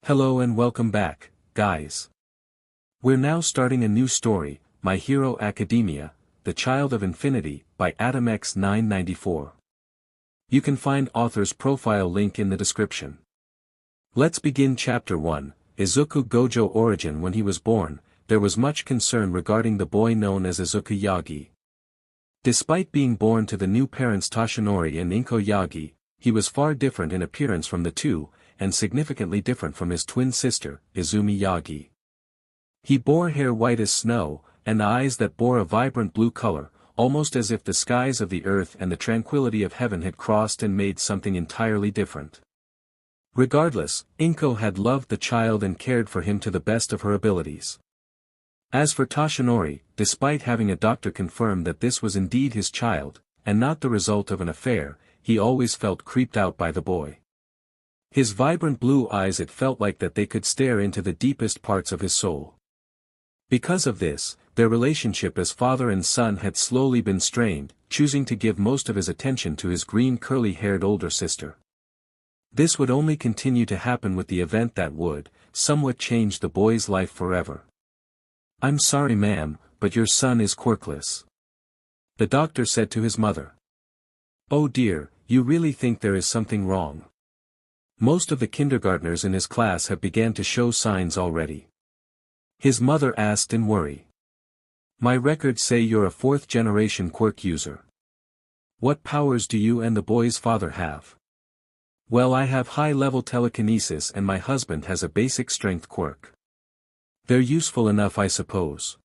Hello and welcome back, guys. We're now starting a new story, My Hero Academia, The Child of Infinity, by AtomX994. You can find author's profile link in the description. Let's begin Chapter 1, Izuku Gojo Origin. When he was born, there was much concern regarding the boy known as Izuku Yagi. Despite being born to the new parents Toshinori and Inko Yagi, he was far different in appearance from the two, and significantly different from his twin sister, Izumi Yagi. He bore hair white as snow, and eyes that bore a vibrant blue color, almost as if the skies of the earth and the tranquility of heaven had crossed and made something entirely different. Regardless, Inko had loved the child and cared for him to the best of her abilities. As for Toshinori, despite having a doctor confirm that this was indeed his child, and not the result of an affair, he always felt creeped out by the boy. His vibrant blue eyes, it felt like that they could stare into the deepest parts of his soul. Because of this, their relationship as father and son had slowly been strained, choosing to give most of his attention to his green curly-haired older sister. This would only continue to happen with the event that would, somewhat change the boy's life forever. "I'm sorry ma'am, but your son is quirkless," the doctor said to his mother. "Oh dear, you really think there is something wrong?" Most of the kindergartners in his class have began to show signs already. His mother asked in worry. "My records say you're a fourth-generation quirk user. What powers do you and the boy's father have?" "Well, I have high-level telekinesis and my husband has a basic strength quirk. They're useful enough, I suppose,"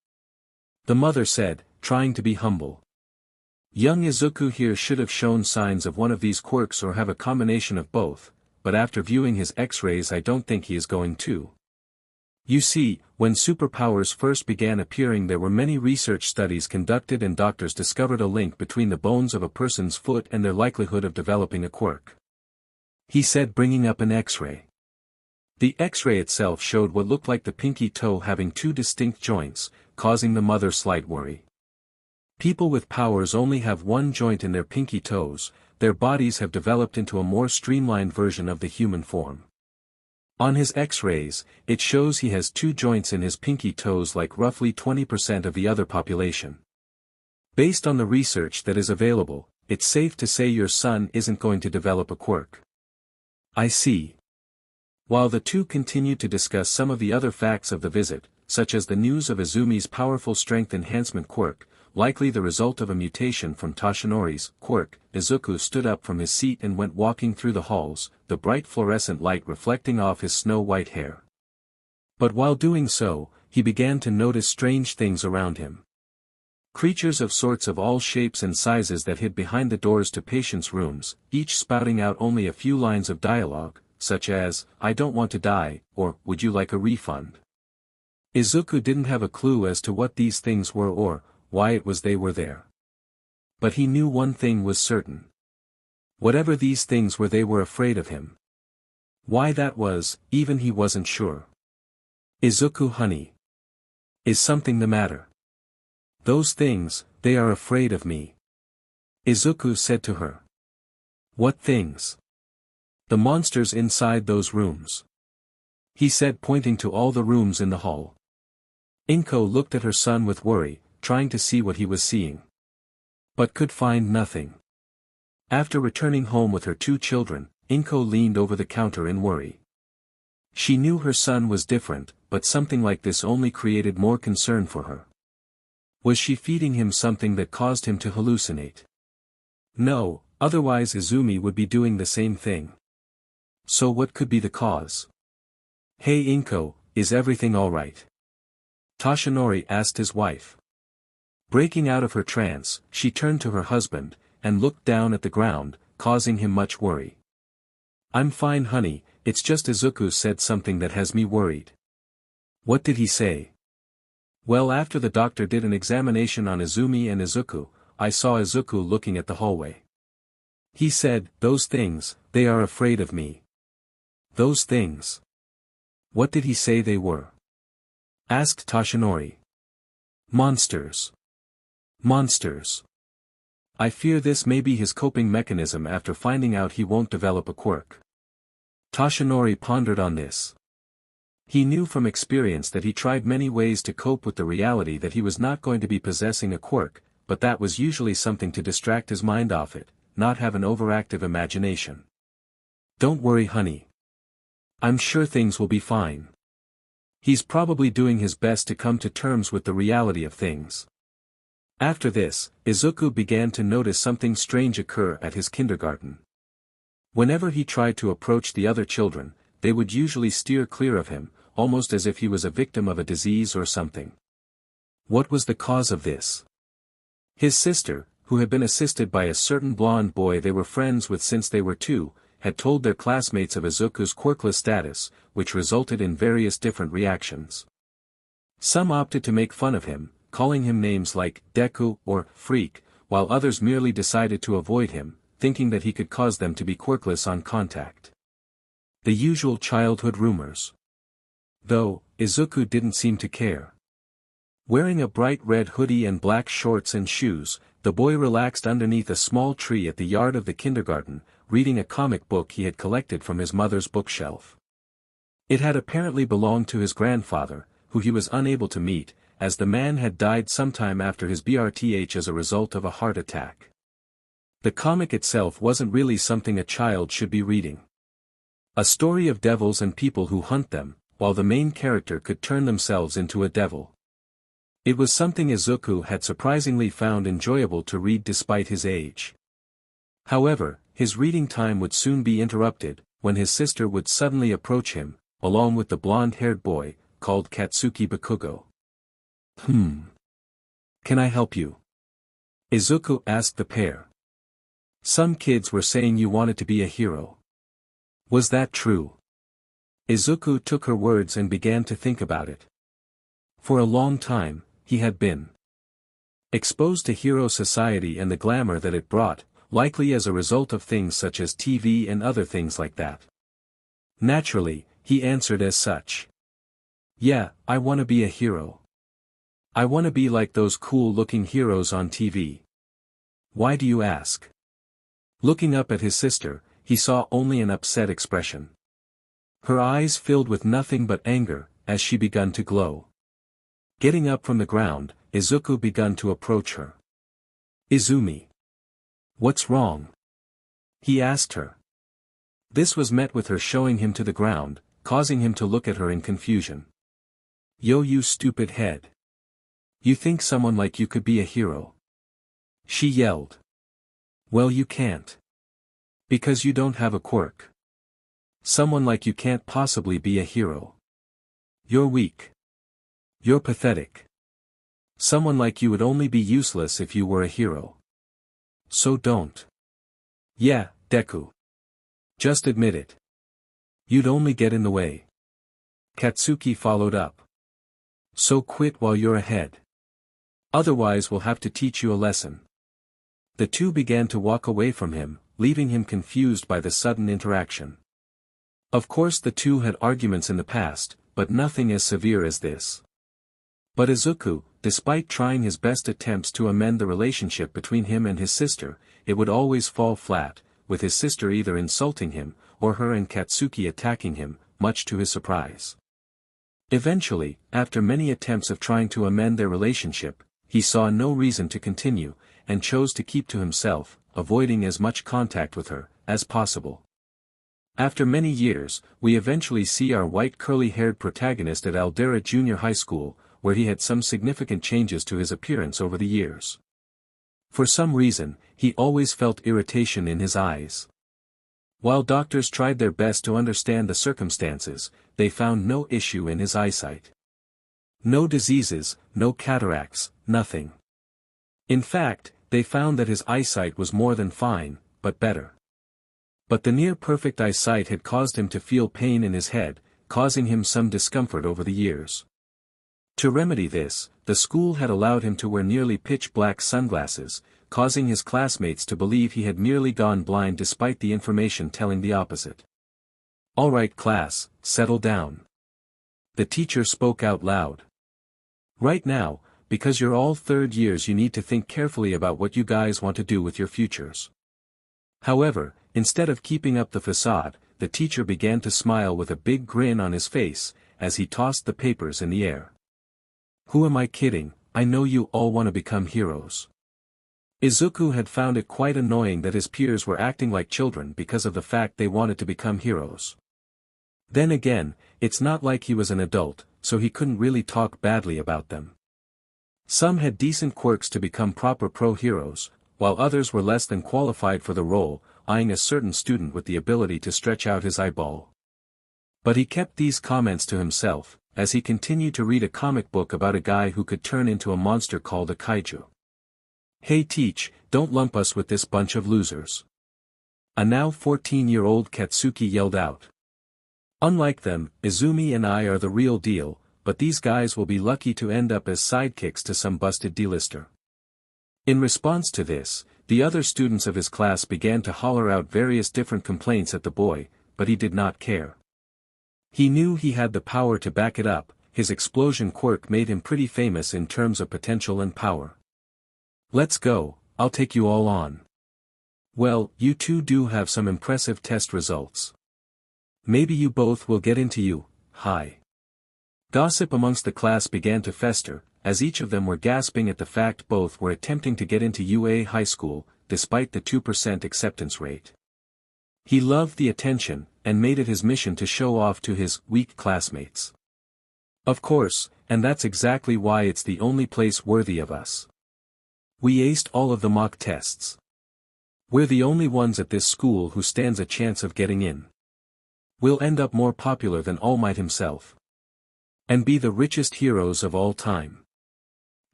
the mother said, trying to be humble. Young Izuku here should have shown signs of one of these quirks or have a combination of both, but after viewing his X-rays I don't think he is going to. You see, when superpowers first began appearing there were many research studies conducted and doctors discovered a link between the bones of a person's foot and their likelihood of developing a quirk, he said, bringing up an X-ray. The X-ray itself showed what looked like the pinky toe having two distinct joints, causing the mother slight worry. People with powers only have one joint in their pinky toes. Their bodies have developed into a more streamlined version of the human form. On his X-rays, it shows he has two joints in his pinky toes, like roughly 20% of the other population. Based on the research that is available, it's safe to say your son isn't going to develop a quirk. I see. While the two continued to discuss some of the other facts of the visit, such as the news of Izumi's powerful strength enhancement quirk, likely the result of a mutation from Toshinori's quirk, Izuku stood up from his seat and went walking through the halls, the bright fluorescent light reflecting off his snow-white hair. But while doing so, he began to notice strange things around him. Creatures of sorts of all shapes and sizes that hid behind the doors to patients' rooms, each spouting out only a few lines of dialogue, such as, "I don't want to die," or, "Would you like a refund?" Izuku didn't have a clue as to what these things were or why it was they were there. But he knew one thing was certain. Whatever these things were, they were afraid of him. Why that was, even he wasn't sure. "Izuku honey. Is something the matter?" "Those things, they are afraid of me," Izuku said to her. "What things?" "The monsters inside those rooms," he said, pointing to all the rooms in the hall. Inko looked at her son with worry, trying to see what he was seeing, but could find nothing. After returning home with her two children, Inko leaned over the counter in worry. She knew her son was different, but something like this only created more concern for her. Was she feeding him something that caused him to hallucinate? No, otherwise Izumi would be doing the same thing. So what could be the cause? "Hey Inko, is everything alright?" Toshinori asked his wife. Breaking out of her trance, she turned to her husband, and looked down at the ground, causing him much worry. "I'm fine honey, it's just Izuku said something that has me worried." "What did he say?" "Well, after the doctor did an examination on Izumi and Izuku, I saw Izuku looking at the hallway. He said, 'Those things, they are afraid of me.'" "Those things? What did he say they were?" asked Toshinori. "Monsters. Monsters. I fear this may be his coping mechanism after finding out he won't develop a quirk." Toshinori pondered on this. He knew from experience that he tried many ways to cope with the reality that he was not going to be possessing a quirk, but that was usually something to distract his mind off it, not have an overactive imagination. "Don't worry, honey. I'm sure things will be fine. He's probably doing his best to come to terms with the reality of things." After this, Izuku began to notice something strange occur at his kindergarten. Whenever he tried to approach the other children, they would usually steer clear of him, almost as if he was a victim of a disease or something. What was the cause of this? His sister, who had been assisted by a certain blonde boy they were friends with since they were 2, had told their classmates of Izuku's quirkless status, which resulted in various different reactions. Some opted to make fun of him, calling him names like Deku or Freak, while others merely decided to avoid him, thinking that he could cause them to be quirkless on contact. The usual childhood rumors. Though, Izuku didn't seem to care. Wearing a bright red hoodie and black shorts and shoes, the boy relaxed underneath a small tree at the yard of the kindergarten, reading a comic book he had collected from his mother's bookshelf. It had apparently belonged to his grandfather, who he was unable to meet, as the man had died sometime after his birth as a result of a heart attack. The comic itself wasn't really something a child should be reading. A story of devils and people who hunt them, while the main character could turn themselves into a devil. It was something Izuku had surprisingly found enjoyable to read despite his age. However, his reading time would soon be interrupted, when his sister would suddenly approach him, along with the blonde-haired boy, called Katsuki Bakugo. Can I help you?" Izuku asked the pair. "Some kids were saying you wanted to be a hero. Was that true?" Izuku took her words and began to think about it. For a long time, he had been exposed to hero society and the glamour that it brought, likely as a result of things such as TV and other things like that. Naturally, he answered as such. "Yeah, I want to be a hero. I want to be like those cool-looking heroes on TV." "Why do you ask?" Looking up at his sister, he saw only an upset expression. Her eyes filled with nothing but anger, as she began to glow. Getting up from the ground, Izuku began to approach her. "Izumi. What's wrong?" he asked her. This was met with her showing him to the ground, causing him to look at her in confusion. "Yo, you stupid head. You think someone like you could be a hero?" she yelled. "Well, you can't. Because you don't have a quirk. Someone like you can't possibly be a hero. You're weak. You're pathetic. Someone like you would only be useless if you were a hero. So don't." "Yeah, Deku. Just admit it. You'd only get in the way." Katsuki followed up. "So quit while you're ahead. Otherwise we'll have to teach you a lesson." The two began to walk away from him, leaving him confused by the sudden interaction. Of course the two had arguments in the past, but nothing as severe as this. But Izuku, despite trying his best attempts to amend the relationship between him and his sister, it would always fall flat, with his sister either insulting him, or her and Katsuki attacking him, much to his surprise. Eventually, after many attempts of trying to amend their relationship, he saw no reason to continue, and chose to keep to himself, avoiding as much contact with her as possible. After many years, we eventually see our white curly-haired protagonist at Aldera Junior High School, where he had some significant changes to his appearance over the years. For some reason, he always felt irritation in his eyes. While doctors tried their best to understand the circumstances, they found no issue in his eyesight. No diseases, no cataracts, nothing. In fact, they found that his eyesight was more than fine, but better. But the near-perfect eyesight had caused him to feel pain in his head, causing him some discomfort over the years. To remedy this, the school had allowed him to wear nearly pitch-black sunglasses, causing his classmates to believe he had merely gone blind despite the information telling the opposite. "All right, class, settle down." The teacher spoke out loud. "Right now, because you're all third years, you need to think carefully about what you guys want to do with your futures." However, instead of keeping up the facade, the teacher began to smile with a big grin on his face, as he tossed the papers in the air. Who am I kidding? I know you all want to become heroes. Izuku had found it quite annoying that his peers were acting like children because of the fact they wanted to become heroes. Then again, it's not like he was an adult, so he couldn't really talk badly about them. Some had decent quirks to become proper pro-heroes, while others were less than qualified for the role, eyeing a certain student with the ability to stretch out his eyeball. But he kept these comments to himself, as he continued to read a comic book about a guy who could turn into a monster called a kaiju. Hey Teach, don't lump us with this bunch of losers. A now 14-year-old Katsuki yelled out. Unlike them, Izumi and I are the real deal, but these guys will be lucky to end up as sidekicks to some busted D-lister. In response to this, the other students of his class began to holler out various different complaints at the boy, but he did not care. He knew he had the power to back it up, his explosion quirk made him pretty famous in terms of potential and power. Let's go, I'll take you all on. Well, you two do have some impressive test results. Maybe you both will get into you, hi. Gossip amongst the class began to fester, as each of them were gasping at the fact both were attempting to get into UA high school, despite the 2% acceptance rate. He loved the attention, and made it his mission to show off to his weak classmates. Of course, and that's exactly why it's the only place worthy of us. We aced all of the mock tests. We're the only ones at this school who stands a chance of getting in. We'll end up more popular than All Might himself. And be the richest heroes of all time.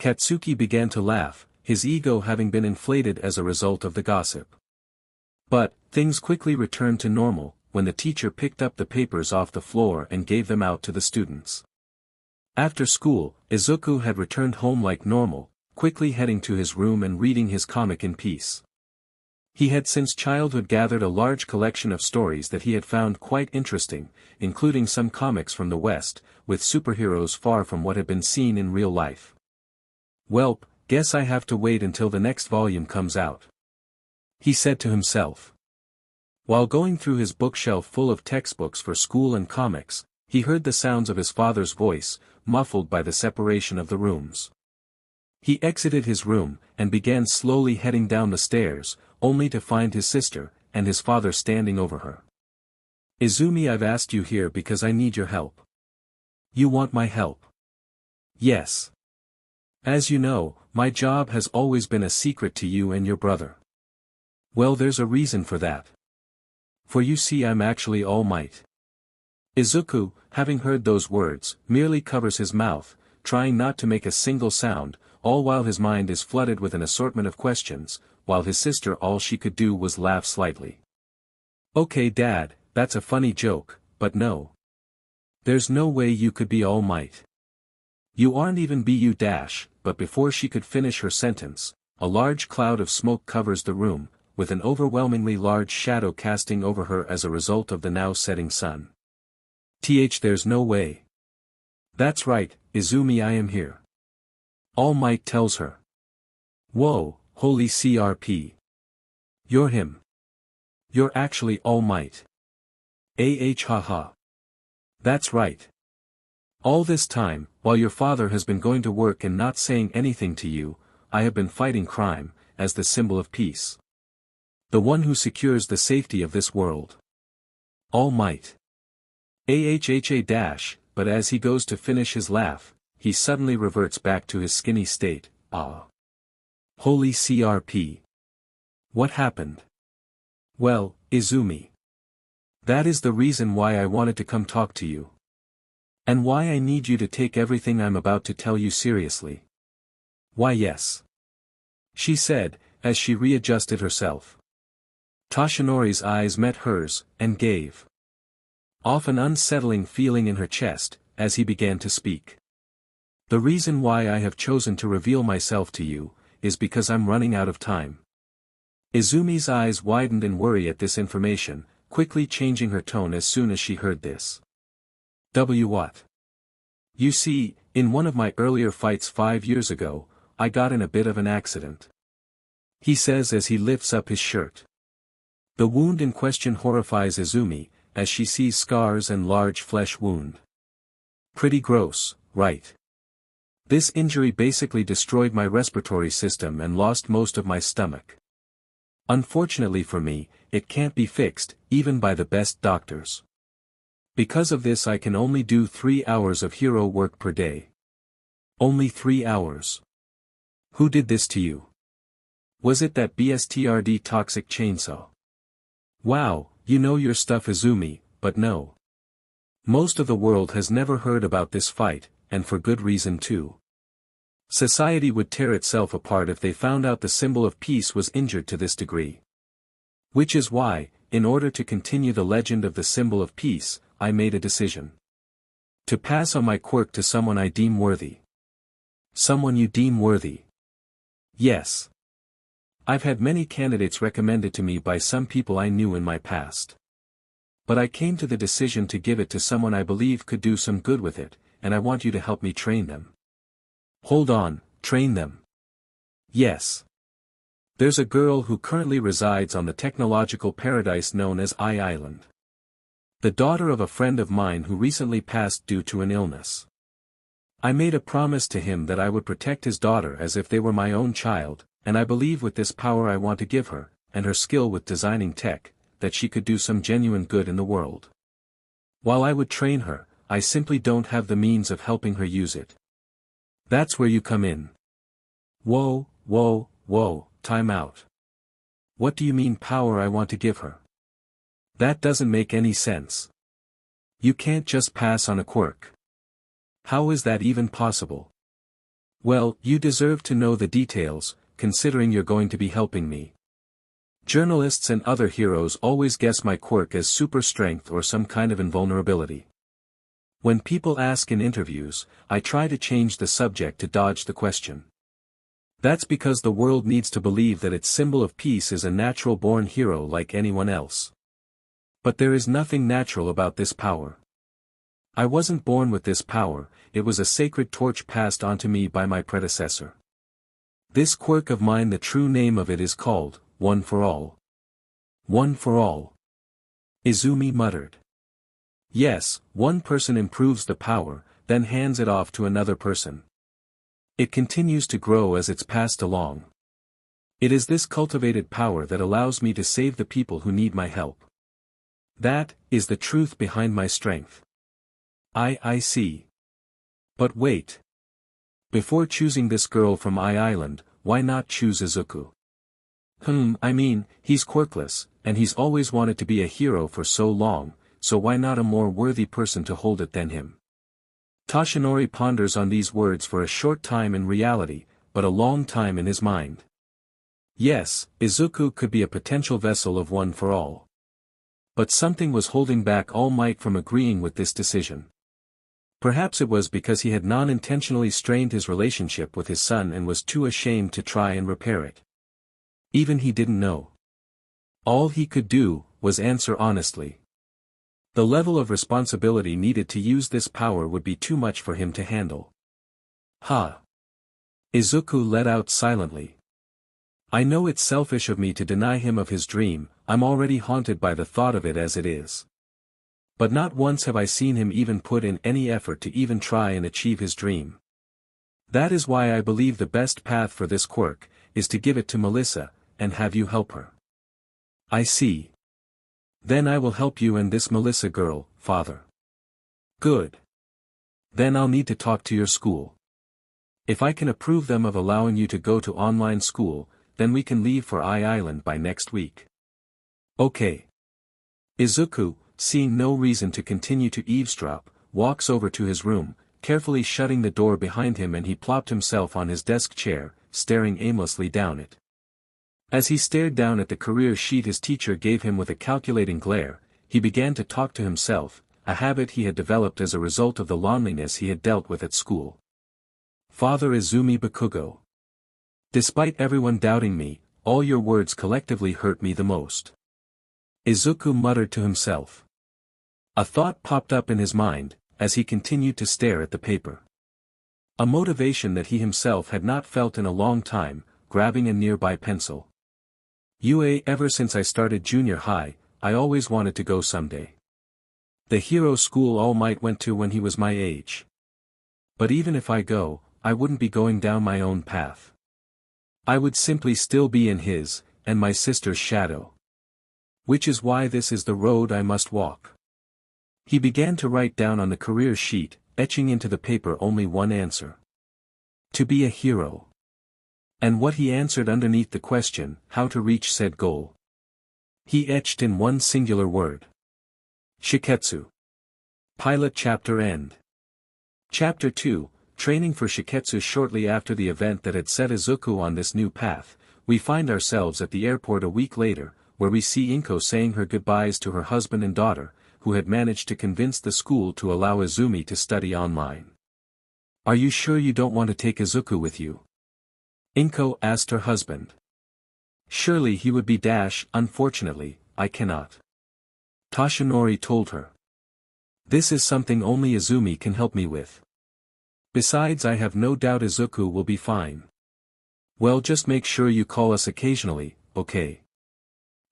Katsuki began to laugh, his ego having been inflated as a result of the gossip. But, things quickly returned to normal, when the teacher picked up the papers off the floor and gave them out to the students. After school, Izuku had returned home like normal, quickly heading to his room and reading his comic in peace. He had since childhood gathered a large collection of stories that he had found quite interesting, including some comics from the West, with superheroes far from what had been seen in real life. Welp, guess I have to wait until the next volume comes out. He said to himself. While going through his bookshelf full of textbooks for school and comics, he heard the sounds of his father's voice, muffled by the separation of the rooms. He exited his room, and began slowly heading down the stairs, only to find his sister, and his father standing over her. Izumi, I've asked you here because I need your help. You want my help? Yes. As you know, my job has always been a secret to you and your brother. Well, there's a reason for that. For you see, I'm actually All Might. Izuku, having heard those words, merely covers his mouth, trying not to make a single sound, all while his mind is flooded with an assortment of questions, while his sister all she could do was laugh slightly. Okay Dad, that's a funny joke, but no. There's no way you could be All Might. You aren't even BU dash, but before she could finish her sentence, a large cloud of smoke covers the room, with an overwhelmingly large shadow casting over her as a result of the now setting sun. There's no way. That's right, Izumi, I am here. All Might tells her. Whoa, holy CRP. You're him. You're actually All Might. Haha. That's right. All this time, while your father has been going to work and not saying anything to you, I have been fighting crime, as the symbol of peace. The one who secures the safety of this world. All Might. Dash, but as he goes to finish his laugh, he suddenly reverts back to his skinny state. Ah. Holy CRP. What happened? Well, Izumi. That is the reason why I wanted to come talk to you. And why I need you to take everything I'm about to tell you seriously. Why yes. She said, as she readjusted herself. Toshinori's eyes met hers, and gave off an unsettling feeling in her chest, as he began to speak. The reason why I have chosen to reveal myself to you, is because I'm running out of time. Izumi's eyes widened in worry at this information, quickly changing her tone as soon as she heard this. What? You see, in one of my earlier fights 5 years ago, I got in a bit of an accident. He says as he lifts up his shirt. The wound in question horrifies Izumi, as she sees scars and large flesh wound. Pretty gross, right? This injury basically destroyed my respiratory system and lost most of my stomach. Unfortunately for me, it can't be fixed, even by the best doctors. Because of this I can only do 3 hours of hero work per day. Only 3 hours. Who did this to you? Was it that BSTRD toxic chainsaw? Wow, you know your stuff Izumi, but no. Most of the world has never heard about this fight, and for good reason too. Society would tear itself apart if they found out the symbol of peace was injured to this degree. Which is why, in order to continue the legend of the symbol of peace, I made a decision. To pass on my quirk to someone I deem worthy. Someone you deem worthy. Yes. I've had many candidates recommended to me by some people I knew in my past. But I came to the decision to give it to someone I believe could do some good with it, and I want you to help me train them. Hold on, train them. Yes. There's a girl who currently resides on the technological paradise known as I Island. The daughter of a friend of mine who recently passed due to an illness. I made a promise to him that I would protect his daughter as if they were my own child, and I believe with this power I want to give her, and her skill with designing tech, that she could do some genuine good in the world. While I would train her, I simply don't have the means of helping her use it. That's where you come in. Whoa, time out. What do you mean power I want to give her? That doesn't make any sense. You can't just pass on a quirk. How is that even possible? Well, you deserve to know the details, considering you're going to be helping me. Journalists and other heroes always guess my quirk as super strength or some kind of invulnerability. When people ask in interviews, I try to change the subject to dodge the question. That's because the world needs to believe that its symbol of peace is a natural-born hero like anyone else. But there is nothing natural about this power. I wasn't born with this power, it was a sacred torch passed on to me by my predecessor. This quirk of mine, the true name of it is called, One for All. One for All. Izumi muttered. Yes, one person improves the power, then hands it off to another person. It continues to grow as it's passed along. It is this cultivated power that allows me to save the people who need my help. That is the truth behind my strength. I see. But wait. Before choosing this girl from I Island, why not choose Izuku? I mean, he's quirkless, and he's always wanted to be a hero for so long, so why not a more worthy person to hold it than him? Toshinori ponders on these words for a short time in reality, but a long time in his mind. Yes, Izuku could be a potential vessel of One for All. But something was holding back All Might from agreeing with this decision. Perhaps it was because he had non-intentionally strained his relationship with his son and was too ashamed to try and repair it. Even he didn't know. All he could do was answer honestly. The level of responsibility needed to use this power would be too much for him to handle. Izuku let out silently. I know it's selfish of me to deny him of his dream, I'm already haunted by the thought of it as it is. But not once have I seen him even put in any effort to even try and achieve his dream. That is why I believe the best path for this quirk, is to give it to Melissa, and have you help her. I see. Then I will help you and this Melissa girl, father. Good. Then I'll need to talk to your school. If I can approve them of allowing you to go to online school, then we can leave for I Island by next week. Okay. Izuku, seeing no reason to continue to eavesdrop, walks over to his room, carefully shutting the door behind him, and he plopped himself on his desk chair, staring aimlessly down it. As he stared down at the career sheet his teacher gave him with a calculating glare, he began to talk to himself, a habit he had developed as a result of the loneliness he had dealt with at school. Father Izumi Bakugo. Despite everyone doubting me, all your words collectively hurt me the most. Izuku muttered to himself. A thought popped up in his mind, as he continued to stare at the paper. A motivation that he himself had not felt in a long time, grabbing a nearby pencil. Ever since I started junior high, I always wanted to go someday. The hero school All Might went to when he was my age. But even if I go, I wouldn't be going down my own path. I would simply still be in his, and my sister's shadow. Which is why this is the road I must walk. He began to write down on the career sheet, etching into the paper only one answer. To be a hero. And what he answered underneath the question, how to reach said goal. He etched in one singular word. Shiketsu. Pilot Chapter End. Chapter 2, Training for Shiketsu. Shortly after the event that had set Izuku on this new path, we find ourselves at the airport a week later, where we see Inko saying her goodbyes to her husband and daughter, who had managed to convince the school to allow Izumi to study online. Are you sure you don't want to take Izuku with you? Inko asked her husband. Surely he would be. Unfortunately, I cannot. Toshinori told her. This is something only Izumi can help me with. Besides, I have no doubt Izuku will be fine. Well, just make sure you call us occasionally, okay?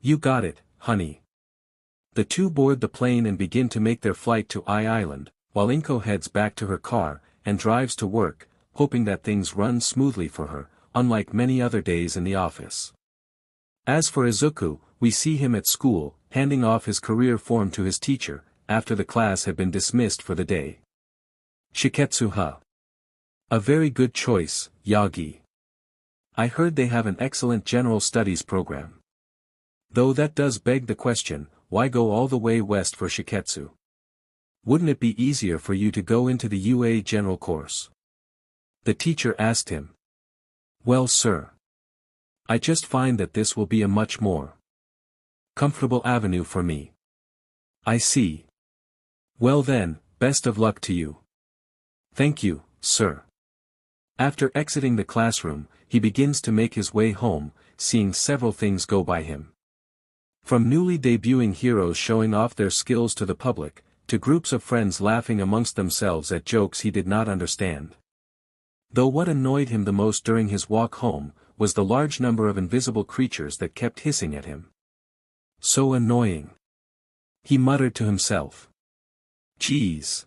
You got it, honey. The two board the plane and begin to make their flight to Island, while Inko heads back to her car, and drives to work, hoping that things run smoothly for her, unlike many other days in the office. As for Izuku, we see him at school, handing off his career form to his teacher, after the class had been dismissed for the day. Shiketsu, huh? A very good choice, Yagi. I heard they have an excellent general studies program. Though that does beg the question, why go all the way west for Shiketsu? Wouldn't it be easier for you to go into the UA general course? The teacher asked him. Well, sir. I just find that this will be a much more comfortable avenue for me. I see. Well then, best of luck to you. Thank you, sir. After exiting the classroom, he begins to make his way home, seeing several things go by him. From newly debuting heroes showing off their skills to the public, to groups of friends laughing amongst themselves at jokes he did not understand. Though what annoyed him the most during his walk home, was the large number of invisible creatures that kept hissing at him. So annoying. He muttered to himself. Geez.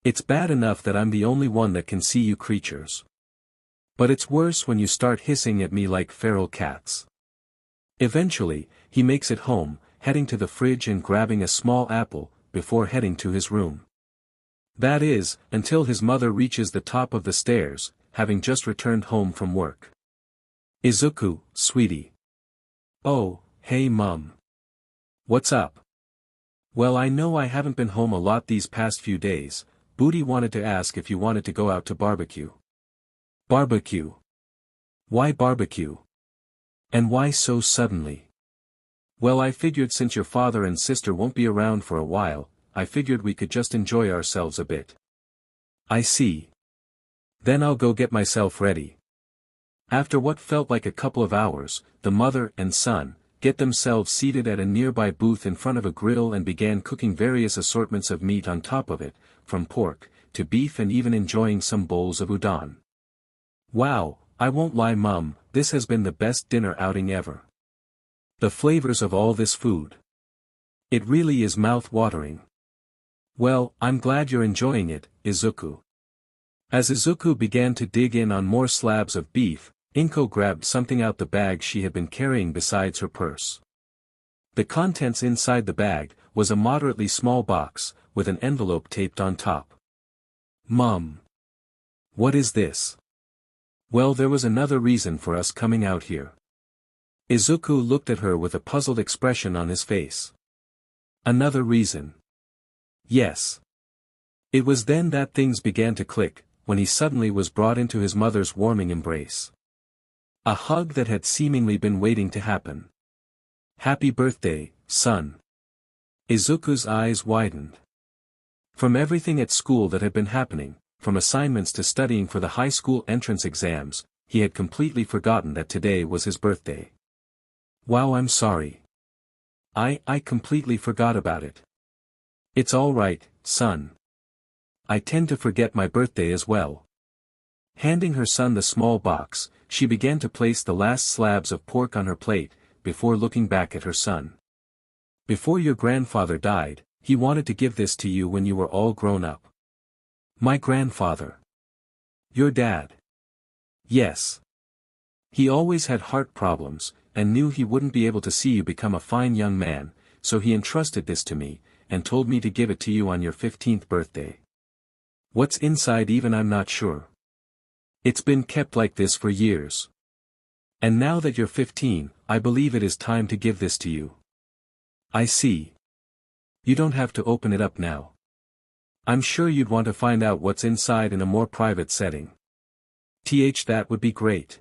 It's bad enough that I'm the only one that can see you creatures. But it's worse when you start hissing at me like feral cats. Eventually, he makes it home, heading to the fridge and grabbing a small apple, before heading to his room. That is, until his mother reaches the top of the stairs, having just returned home from work. Izuku, sweetie. Oh, hey mum. What's up? Well, I know I haven't been home a lot these past few days. Booty wanted to ask if you wanted to go out to barbecue. Barbecue? Why barbecue? And why so suddenly? Well, I figured since your father and sister won't be around for a while, I figured we could just enjoy ourselves a bit. I see. Then I'll go get myself ready. After what felt like a couple of hours, the mother and son get themselves seated at a nearby booth in front of a grill and began cooking various assortments of meat on top of it, from pork to beef, and even enjoying some bowls of udon. Wow, I won't lie mum, this has been the best dinner outing ever. The flavors of all this food. It really is mouth-watering. Well, I'm glad you're enjoying it, Izuku. As Izuku began to dig in on more slabs of beef, Inko grabbed something out the bag she had been carrying besides her purse. The contents inside the bag was a moderately small box, with an envelope taped on top. Mum. What is this? Well, there was another reason for us coming out here. Izuku looked at her with a puzzled expression on his face. Another reason. Yes. It was then that things began to click, when he suddenly was brought into his mother's warming embrace. A hug that had seemingly been waiting to happen. Happy birthday, son. Izuku's eyes widened. From everything at school that had been happening, from assignments to studying for the high school entrance exams, he had completely forgotten that today was his birthday. Wow, I'm sorry. I completely forgot about it. It's all right, son. I tend to forget my birthday as well. Handing her son the small box, she began to place the last slabs of pork on her plate, before looking back at her son. Before your grandfather died, he wanted to give this to you when you were all grown up. My grandfather. Your dad. Yes. He always had heart problems, and knew he wouldn't be able to see you become a fine young man, so he entrusted this to me, and told me to give it to you on your 15th birthday. What's inside even I'm not sure. It's been kept like this for years. And now that you're 15, I believe it is time to give this to you. I see. You don't have to open it up now. I'm sure you'd want to find out what's inside in a more private setting. That would be great.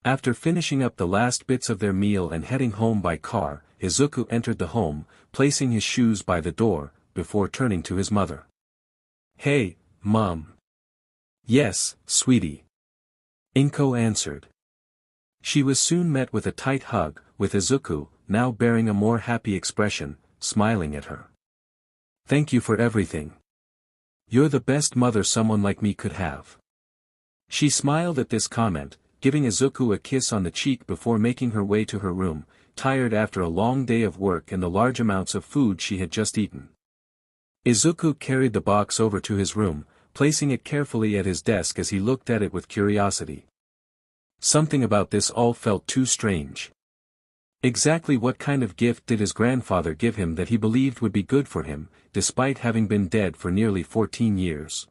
After finishing up the last bits of their meal and heading home by car, Izuku entered the home, placing his shoes by the door, before turning to his mother. Hey, Mom. Yes, sweetie. Inko answered. She was soon met with a tight hug, with Izuku, now bearing a more happy expression, smiling at her. Thank you for everything. You're the best mother someone like me could have. She smiled at this comment, giving Izuku a kiss on the cheek before making her way to her room, tired after a long day of work and the large amounts of food she had just eaten. Izuku carried the box over to his room, placing it carefully at his desk as he looked at it with curiosity. Something about this all felt too strange. Exactly what kind of gift did his grandfather give him that he believed would be good for him, despite having been dead for nearly 14 years?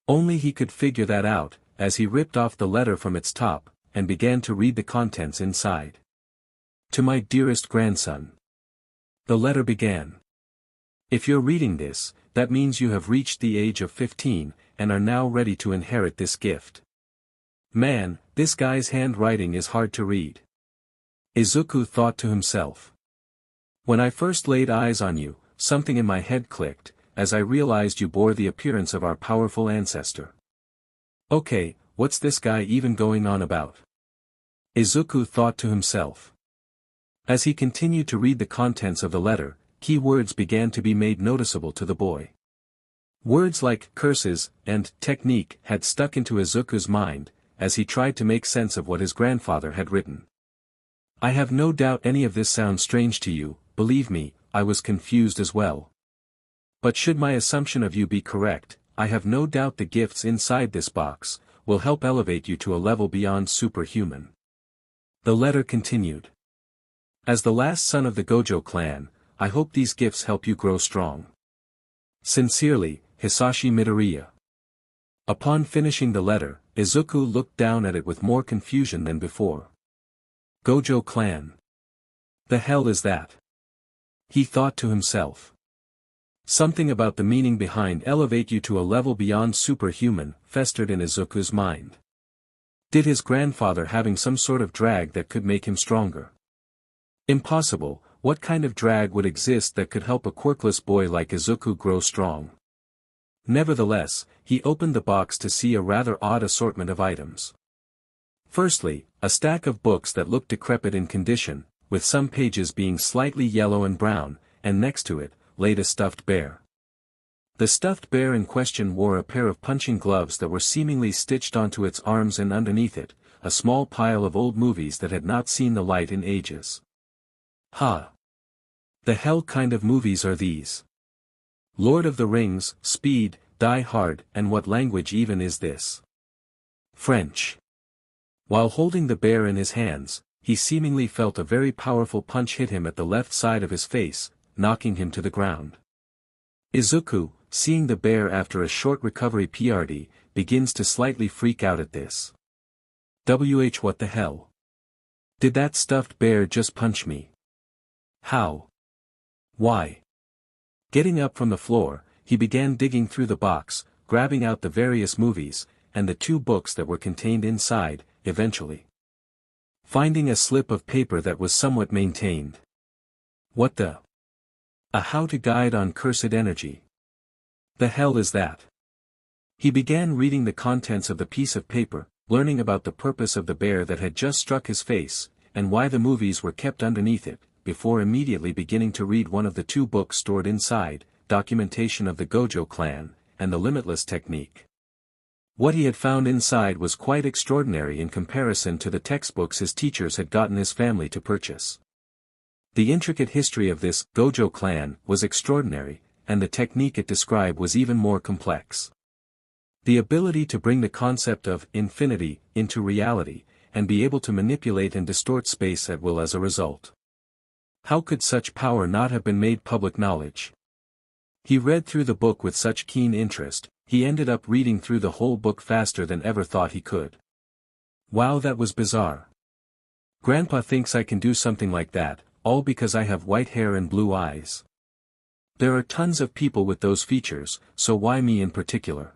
Only he could figure that out, as he ripped off the letter from its top, and began to read the contents inside. To my dearest grandson. The letter began. If you're reading this, that means you have reached the age of 15, and are now ready to inherit this gift. Man, this guy's handwriting is hard to read. Izuku thought to himself. When I first laid eyes on you, something in my head clicked, as I realized you bore the appearance of our powerful ancestor. Okay, what's this guy even going on about? Izuku thought to himself. As he continued to read the contents of the letter, key words began to be made noticeable to the boy. Words like curses and technique had stuck into Izuku's mind, as he tried to make sense of what his grandfather had written. I have no doubt any of this sounds strange to you, believe me, I was confused as well. But should my assumption of you be correct, I have no doubt the gifts inside this box will help elevate you to a level beyond superhuman. The letter continued. As the last son of the Gojo clan, I hope these gifts help you grow strong. Sincerely, Hisashi Midoriya. Upon finishing the letter, Izuku looked down at it with more confusion than before. Gojo Clan. The hell is that? He thought to himself. Something about the meaning behind elevate you to a level beyond superhuman festered in Izuku's mind. Did his grandfather having some sort of drag that could make him stronger? Impossible, what kind of drag would exist that could help a quirkless boy like Izuku grow strong? Nevertheless, he opened the box to see a rather odd assortment of items. Firstly, a stack of books that looked decrepit in condition, with some pages being slightly yellow and brown, and next to it, laid a stuffed bear. The stuffed bear in question wore a pair of punching gloves that were seemingly stitched onto its arms, and underneath it, a small pile of old movies that had not seen the light in ages. The hell kind of movies are these? Lord of the Rings, Speed, Die Hard, and what language even is this? French. While holding the bear in his hands, he seemingly felt a very powerful punch hit him at the left side of his face, knocking him to the ground. Izuku, seeing the bear after a short recovery period, begins to slightly freak out at this. What the hell? Did that stuffed bear just punch me? How? Why? Getting up from the floor, he began digging through the box, grabbing out the various movies, and the 2 books that were contained inside, eventually finding a slip of paper that was somewhat maintained. What the? A how-to guide on cursed energy. The hell is that? He began reading the contents of the piece of paper, learning about the purpose of the bear that had just struck his face, and why the movies were kept underneath it, before immediately beginning to read one of the 2 books stored inside, Documentation of the Gojo Clan, and the Limitless Technique. What he had found inside was quite extraordinary in comparison to the textbooks his teachers had gotten his family to purchase. The intricate history of this Gojo clan was extraordinary, and the technique it described was even more complex. The ability to bring the concept of infinity into reality, and be able to manipulate and distort space at will as a result. How could such power not have been made public knowledge? He read through the book with such keen interest, he ended up reading through the whole book faster than ever thought he could. Wow, that was bizarre. Grandpa thinks I can do something like that, all because I have white hair and blue eyes. There are tons of people with those features, so why me in particular?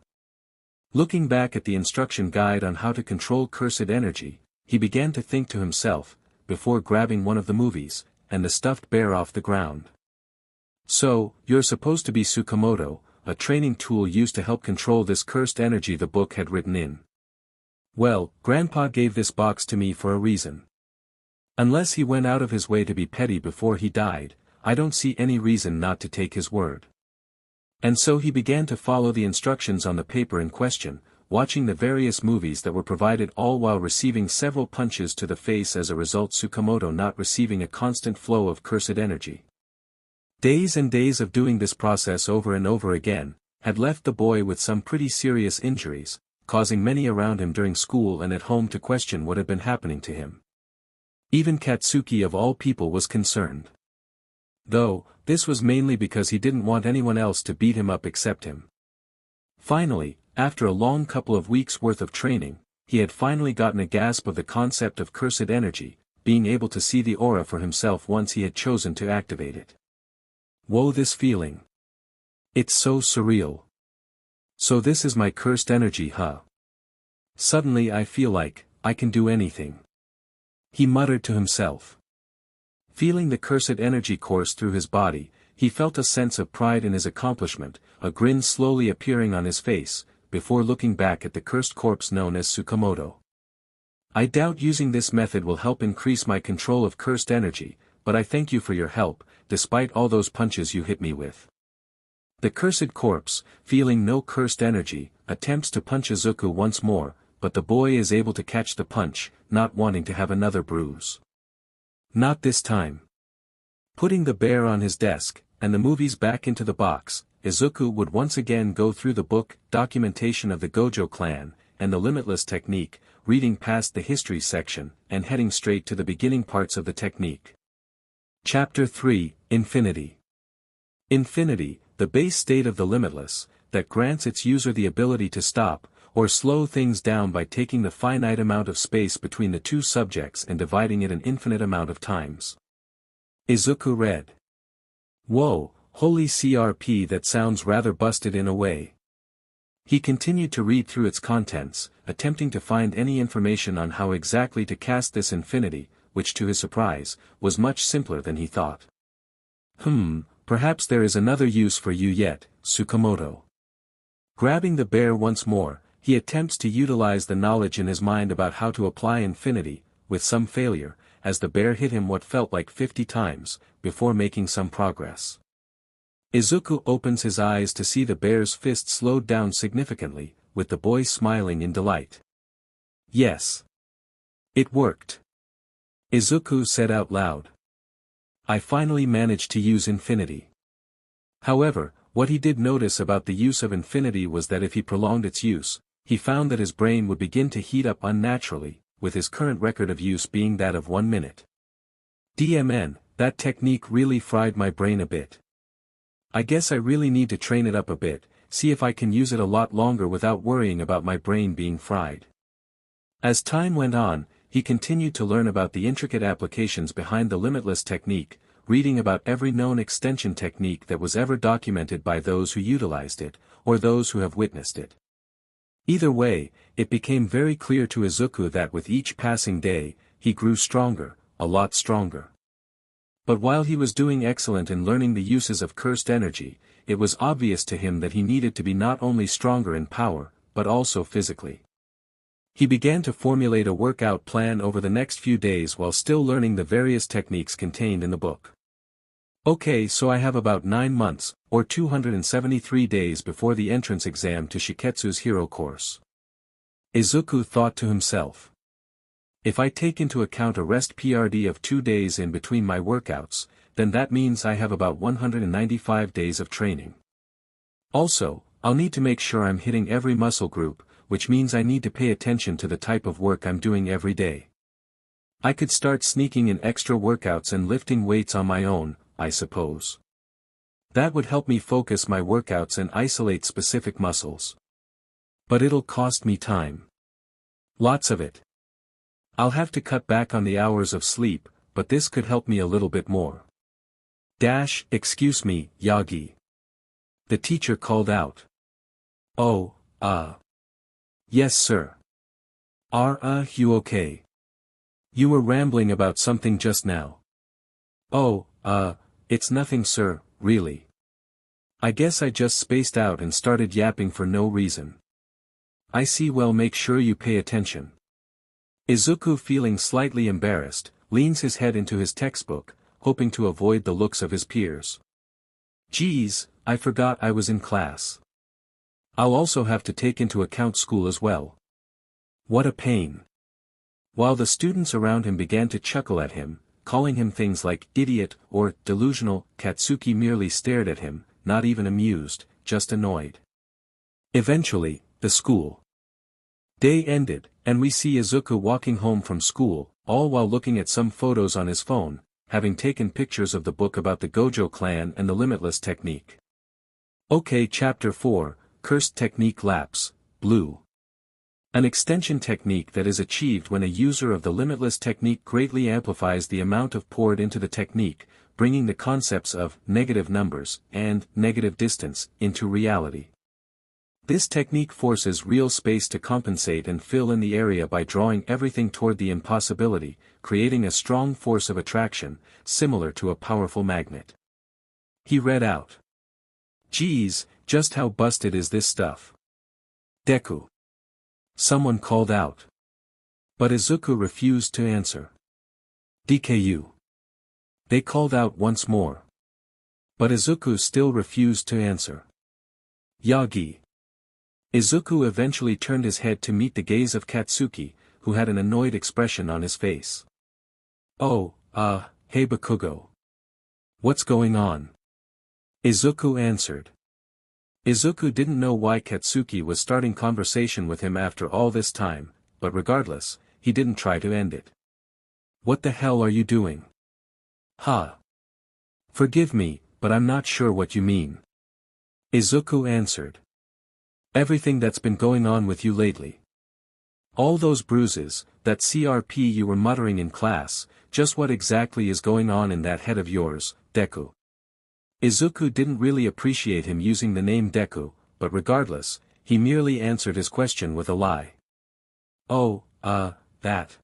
Looking back at the instruction guide on how to control cursed energy, he began to think to himself, before grabbing one of the movies, and the stuffed bear off the ground. So, you're supposed to be Tsukamoto, a training tool used to help control this cursed energy the book had written in. Well, Grandpa gave this box to me for a reason. Unless he went out of his way to be petty before he died, I don't see any reason not to take his word. And so he began to follow the instructions on the paper in question, watching the various movies that were provided all while receiving several punches to the face as a result, Tsukamoto not receiving a constant flow of cursed energy. Days and days of doing this process over and over again, had left the boy with some pretty serious injuries, causing many around him during school and at home to question what had been happening to him. Even Katsuki of all people was concerned. Though, this was mainly because he didn't want anyone else to beat him up except him. Finally, after a long couple of weeks' worth of training, he had finally gotten a grasp of the concept of cursed energy, being able to see the aura for himself once he had chosen to activate it. Whoa, this feeling. It's so surreal. So this is my cursed energy, huh? Suddenly I feel like, I can do anything. He muttered to himself. Feeling the cursed energy course through his body, he felt a sense of pride in his accomplishment, a grin slowly appearing on his face, before looking back at the cursed corpse known as Tsukamoto. I doubt using this method will help increase my control of cursed energy, but I thank you for your help, despite all those punches you hit me with. The cursed corpse, feeling no cursed energy, attempts to punch Izuku once more, but the boy is able to catch the punch, not wanting to have another bruise. Not this time. Putting the bear on his desk, and the movies back into the box, Izuku would once again go through the book, documentation of the Gojo clan, and the Limitless technique, reading past the history section, and heading straight to the beginning parts of the technique. Chapter 3, Infinity. Infinity, the base state of the Limitless, that grants its user the ability to stop, or slow things down by taking the finite amount of space between the two subjects and dividing it an infinite amount of times. Izuku read. Whoa, holy CRP, that sounds rather busted in a way. He continued to read through its contents, attempting to find any information on how exactly to cast this infinity, which to his surprise, was much simpler than he thought. Perhaps there is another use for you yet, Tsukamoto. Grabbing the bear once more, he attempts to utilize the knowledge in his mind about how to apply infinity, with some failure, as the bear hit him what felt like 50 times, before making some progress. Izuku opens his eyes to see the bear's fist slowed down significantly, with the boy smiling in delight. Yes. It worked. Izuku said out loud. I finally managed to use infinity. However, what he did notice about the use of infinity was that if he prolonged its use, he found that his brain would begin to heat up unnaturally, with his current record of use being that of 1 minute. DMN, that technique really fried my brain a bit. I guess I really need to train it up a bit, see if I can use it a lot longer without worrying about my brain being fried. As time went on, he continued to learn about the intricate applications behind the Limitless technique, reading about every known extension technique that was ever documented by those who utilized it, or those who have witnessed it. Either way, it became very clear to Izuku that with each passing day, he grew stronger, a lot stronger. But while he was doing excellent in learning the uses of cursed energy, it was obvious to him that he needed to be not only stronger in power, but also physically. He began to formulate a workout plan over the next few days while still learning the various techniques contained in the book. Okay, so I have about 9 months, or 273 days before the entrance exam to Shiketsu's hero course. Izuku thought to himself. If I take into account a rest PRD of 2 days in between my workouts, then that means I have about 195 days of training. Also, I'll need to make sure I'm hitting every muscle group, which means I need to pay attention to the type of work I'm doing every day. I could start sneaking in extra workouts and lifting weights on my own, I suppose. That would help me focus my workouts and isolate specific muscles. But it'll cost me time. Lots of it. I'll have to cut back on the hours of sleep, but this could help me a little bit more. Excuse me, Yagi. The teacher called out. Oh, yes sir. You okay? You were rambling about something just now. Oh, it's nothing sir, really. I guess I just spaced out and started yapping for no reason. I see. Well, make sure you pay attention. Izuku, feeling slightly embarrassed, leans his head into his textbook, hoping to avoid the looks of his peers. Geez, I forgot I was in class. I'll also have to take into account school as well. What a pain. While the students around him began to chuckle at him, calling him things like idiot or delusional, Katsuki merely stared at him, not even amused, just annoyed. Eventually, the school day ended, and we see Izuku walking home from school, all while looking at some photos on his phone, having taken pictures of the book about the Gojo clan and the Limitless technique. Okay, Chapter 4, Cursed Technique Lapse, Blue. An extension technique that is achieved when a user of the Limitless technique greatly amplifies the amount of poured into the technique, bringing the concepts of negative numbers and negative distance into reality. This technique forces real space to compensate and fill in the area by drawing everything toward the impossibility, creating a strong force of attraction, similar to a powerful magnet. He read out. Geez, just how busted is this stuff? Deku. Someone called out. But Izuku refused to answer. DKU. They called out once more. But Izuku still refused to answer. Yagi. Izuku eventually turned his head to meet the gaze of Katsuki, who had an annoyed expression on his face. Oh, hey Bakugo. What's going on? Izuku answered. Izuku didn't know why Katsuki was starting conversation with him after all this time, but regardless, he didn't try to end it. What the hell are you doing? Forgive me, but I'm not sure what you mean. Izuku answered. Everything that's been going on with you lately. All those bruises, that CRP you were muttering in class, just what exactly is going on in that head of yours, Deku? Izuku didn't really appreciate him using the name Deku, but regardless, he merely answered his question with a lie. Oh, that.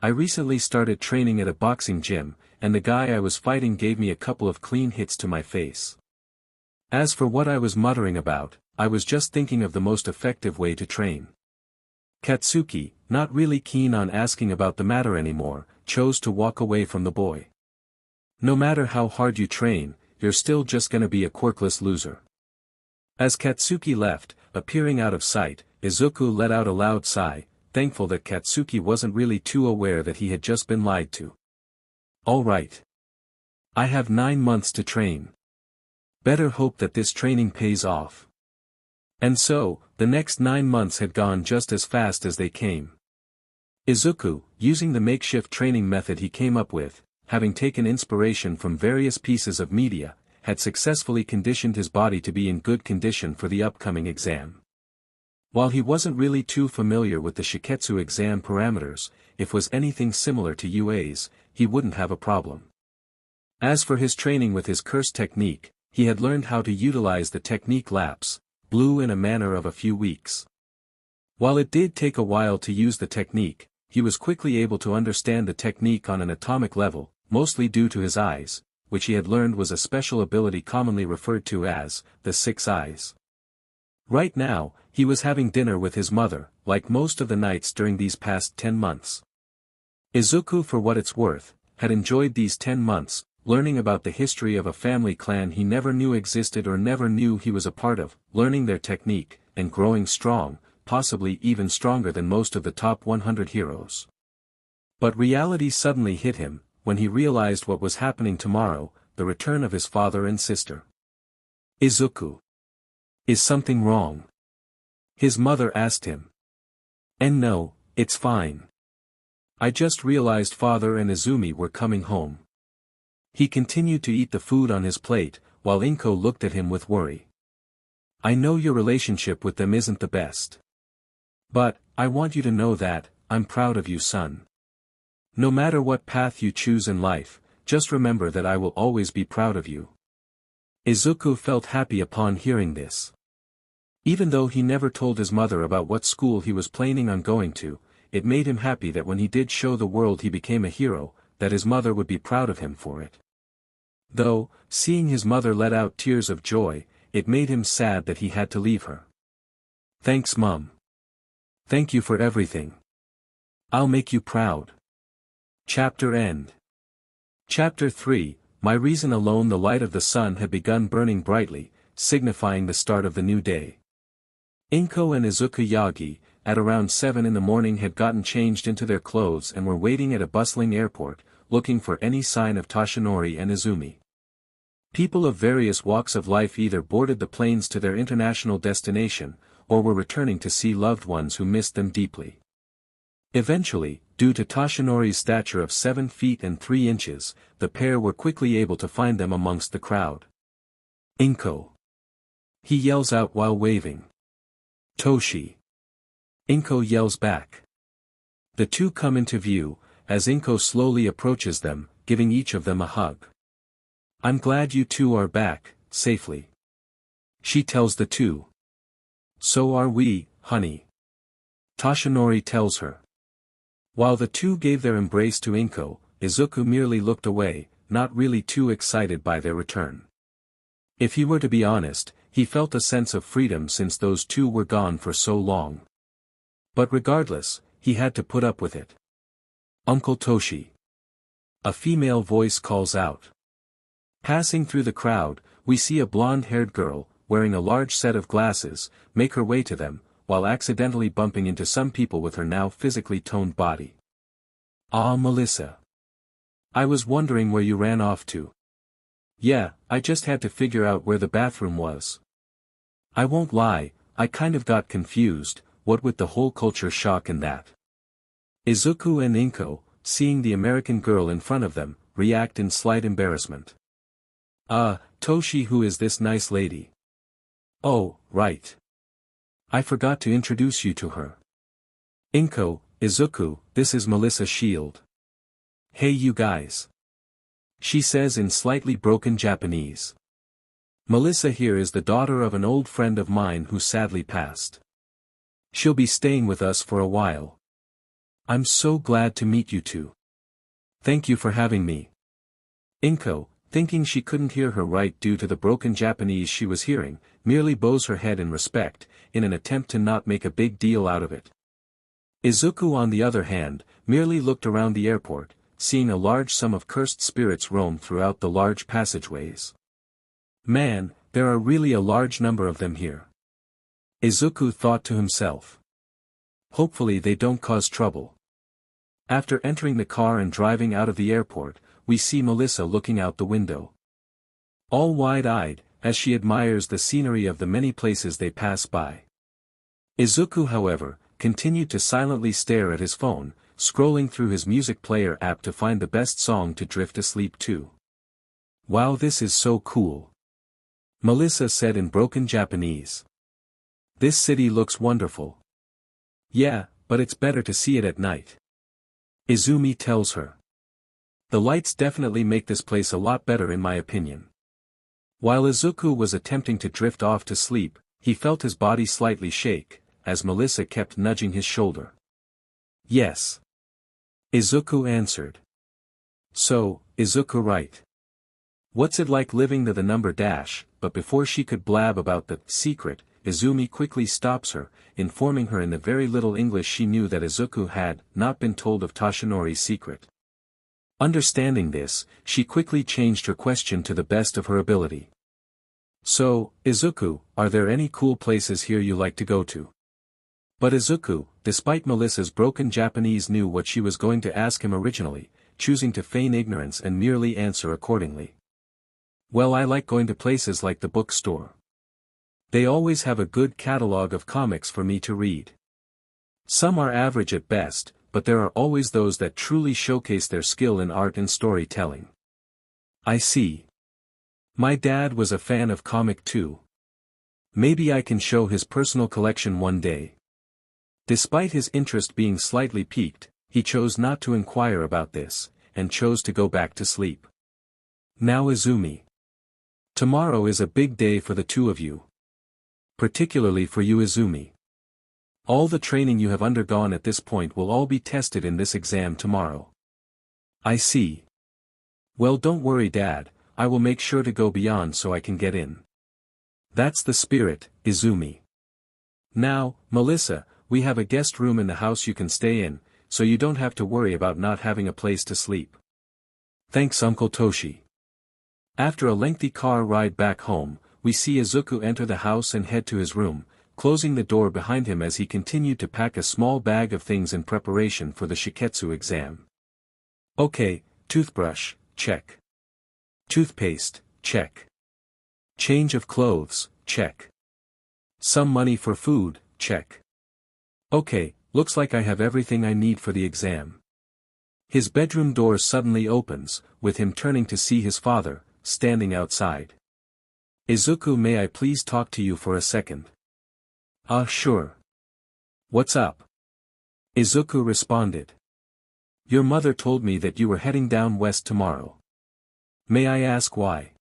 I recently started training at a boxing gym, and the guy I was fighting gave me a couple of clean hits to my face. As for what I was muttering about, I was just thinking of the most effective way to train. Katsuki, not really keen on asking about the matter anymore, chose to walk away from the boy. No matter how hard you train, you're still just gonna be a quirkless loser. As Katsuki left, appearing out of sight, Izuku let out a loud sigh, thankful that Katsuki wasn't really too aware that he had just been lied to. Alright. I have 9 months to train. Better hope that this training pays off. And so, the next 9 months had gone just as fast as they came. Izuku, using the makeshift training method he came up with, having taken inspiration from various pieces of media, had successfully conditioned his body to be in good condition for the upcoming exam. While he wasn't really too familiar with the Shiketsu exam parameters, if it was anything similar to UA's, he wouldn't have a problem. As for his training with his curse technique, he had learned how to utilize the technique lapse, blue in a manner of a few weeks. While it did take a while to use the technique, he was quickly able to understand the technique on an atomic level, mostly due to his eyes, which he had learned was a special ability commonly referred to as the 6 eyes. Right now, he was having dinner with his mother, like most of the nights during these past 10 months. Izuku, for what it's worth, had enjoyed these 10 months, learning about the history of a family clan he never knew existed or never knew he was a part of, learning their technique, and growing strong, possibly even stronger than most of the top 100 heroes. But reality suddenly hit him, when he realized what was happening tomorrow, the return of his father and sister. Izuku. Is something wrong? His mother asked him. And no, it's fine. I just realized father and Izumi were coming home. He continued to eat the food on his plate, while Inko looked at him with worry. I know your relationship with them isn't the best. But, I want you to know that, I'm proud of you, son. No matter what path you choose in life, just remember that I will always be proud of you. Izuku felt happy upon hearing this. Even though he never told his mother about what school he was planning on going to, it made him happy that when he did show the world he became a hero, that his mother would be proud of him for it. Though, seeing his mother let out tears of joy, it made him sad that he had to leave her. Thanks, Mum. Thank you for everything. I'll make you proud. Chapter end. Chapter 3, My reason alone. The light of the sun had begun burning brightly, signifying the start of the new day. Inko and Izuku Yagi, at around 7 in the morning, had gotten changed into their clothes and were waiting at a bustling airport, looking for any sign of Toshinori and Izumi. People of various walks of life either boarded the planes to their international destination, or were returning to see loved ones who missed them deeply. Eventually, due to Toshinori's stature of 7 feet and 3 inches, the pair were quickly able to find them amongst the crowd. Inko. He yells out while waving. Toshi. Inko yells back. The two come into view, as Inko slowly approaches them, giving each of them a hug. I'm glad you two are back, safely. She tells the two. So are we, honey. Toshinori tells her. While the two gave their embrace to Inko, Izuku merely looked away, not really too excited by their return. If he were to be honest, he felt a sense of freedom since those two were gone for so long. But regardless, he had to put up with it. Uncle Toshi. A female voice calls out. Passing through the crowd, we see a blonde-haired girl, wearing a large set of glasses, make her way to them, while accidentally bumping into some people with her now physically toned body. Ah, Melissa. I was wondering where you ran off to. Yeah, I just had to figure out where the bathroom was. I won't lie, I kind of got confused, what with the whole culture shock and that. Izuku and Inko, seeing the American girl in front of them, react in slight embarrassment. Toshi, who is this nice lady? Oh, right. I forgot to introduce you to her. Inko, Izuku, this is Melissa Shield. Hey you guys. She says in slightly broken Japanese. Melissa here is the daughter of an old friend of mine who sadly passed. She'll be staying with us for a while. I'm so glad to meet you two. Thank you for having me. Inko, thinking she couldn't hear her right due to the broken Japanese she was hearing, merely bows her head in respect, in an attempt to not make a big deal out of it. Izuku on the other hand, merely looked around the airport, seeing a large sum of cursed spirits roam throughout the large passageways. Man, there are really a large number of them here. Izuku thought to himself. Hopefully they don't cause trouble. After entering the car and driving out of the airport, we see Melissa looking out the window. All wide-eyed, as she admires the scenery of the many places they pass by. Izuku, however, continued to silently stare at his phone, scrolling through his music player app to find the best song to drift asleep to. Wow, this is so cool. Melissa said in broken Japanese. This city looks wonderful. Yeah, but it's better to see it at night. Izumi tells her. The lights definitely make this place a lot better in my opinion. While Izuku was attempting to drift off to sleep, he felt his body slightly shake, as Melissa kept nudging his shoulder. Yes. Izuku answered. So, Izuku right. What's it like living to the number dash? But before she could blab about the secret, Izumi quickly stops her, informing her in the very little English she knew that Izuku had not been told of Toshinori's secret. Understanding this, she quickly changed her question to the best of her ability. So, Izuku, are there any cool places here you like to go to? But Izuku, despite Melissa's broken Japanese, knew what she was going to ask him originally, choosing to feign ignorance and merely answer accordingly. Well, I like going to places like the bookstore. They always have a good catalog of comics for me to read. Some are average at best, but there are always those that truly showcase their skill in art and storytelling. I see. My dad was a fan of comic too. Maybe I can show his personal collection one day. Despite his interest being slightly piqued, he chose not to inquire about this, and chose to go back to sleep. Now Izumi. Tomorrow is a big day for the two of you. Particularly for you, Izumi. All the training you have undergone at this point will all be tested in this exam tomorrow. I see. Well, don't worry, Dad, I will make sure to go beyond so I can get in. That's the spirit, Izumi. Now, Melissa, we have a guest room in the house you can stay in, so you don't have to worry about not having a place to sleep. Thanks, Uncle Toshi. After a lengthy car ride back home, we see Izuku enter the house and head to his room, closing the door behind him as he continued to pack a small bag of things in preparation for the Shiketsu exam. Okay, toothbrush, check. Toothpaste, check. Change of clothes, check. Some money for food, check. Okay, looks like I have everything I need for the exam. His bedroom door suddenly opens, with him turning to see his father, standing outside. Izuku, may I please talk to you for a second? Sure. What's up? Izuku responded. Your mother told me that you were heading down west tomorrow. May I ask why?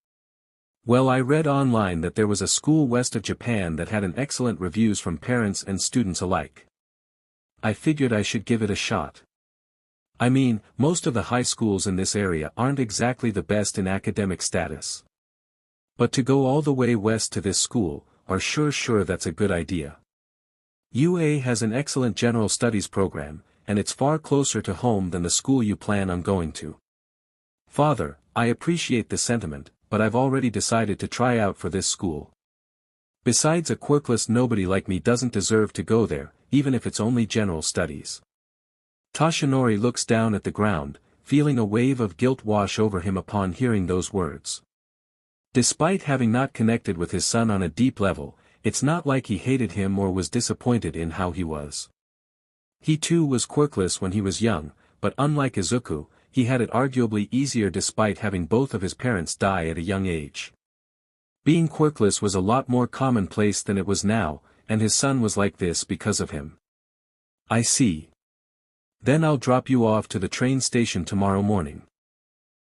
Well, I read online that there was a school west of Japan that had an excellent reviews from parents and students alike. I figured I should give it a shot. I mean, most of the high schools in this area aren't exactly the best in academic status. But to go all the way west to this school, sure that's a good idea. UA has an excellent general studies program, and it's far closer to home than the school you plan on going to. Father, I appreciate the sentiment, but I've already decided to try out for this school. Besides, a quirkless nobody like me doesn't deserve to go there, even if it's only general studies. Toshinori looks down at the ground, feeling a wave of guilt wash over him upon hearing those words. Despite having not connected with his son on a deep level, it's not like he hated him or was disappointed in how he was. He too was quirkless when he was young, but unlike Izuku, he had it arguably easier despite having both of his parents die at a young age. Being quirkless was a lot more commonplace than it was now, and his son was like this because of him. I see. Then I'll drop you off to the train station tomorrow morning.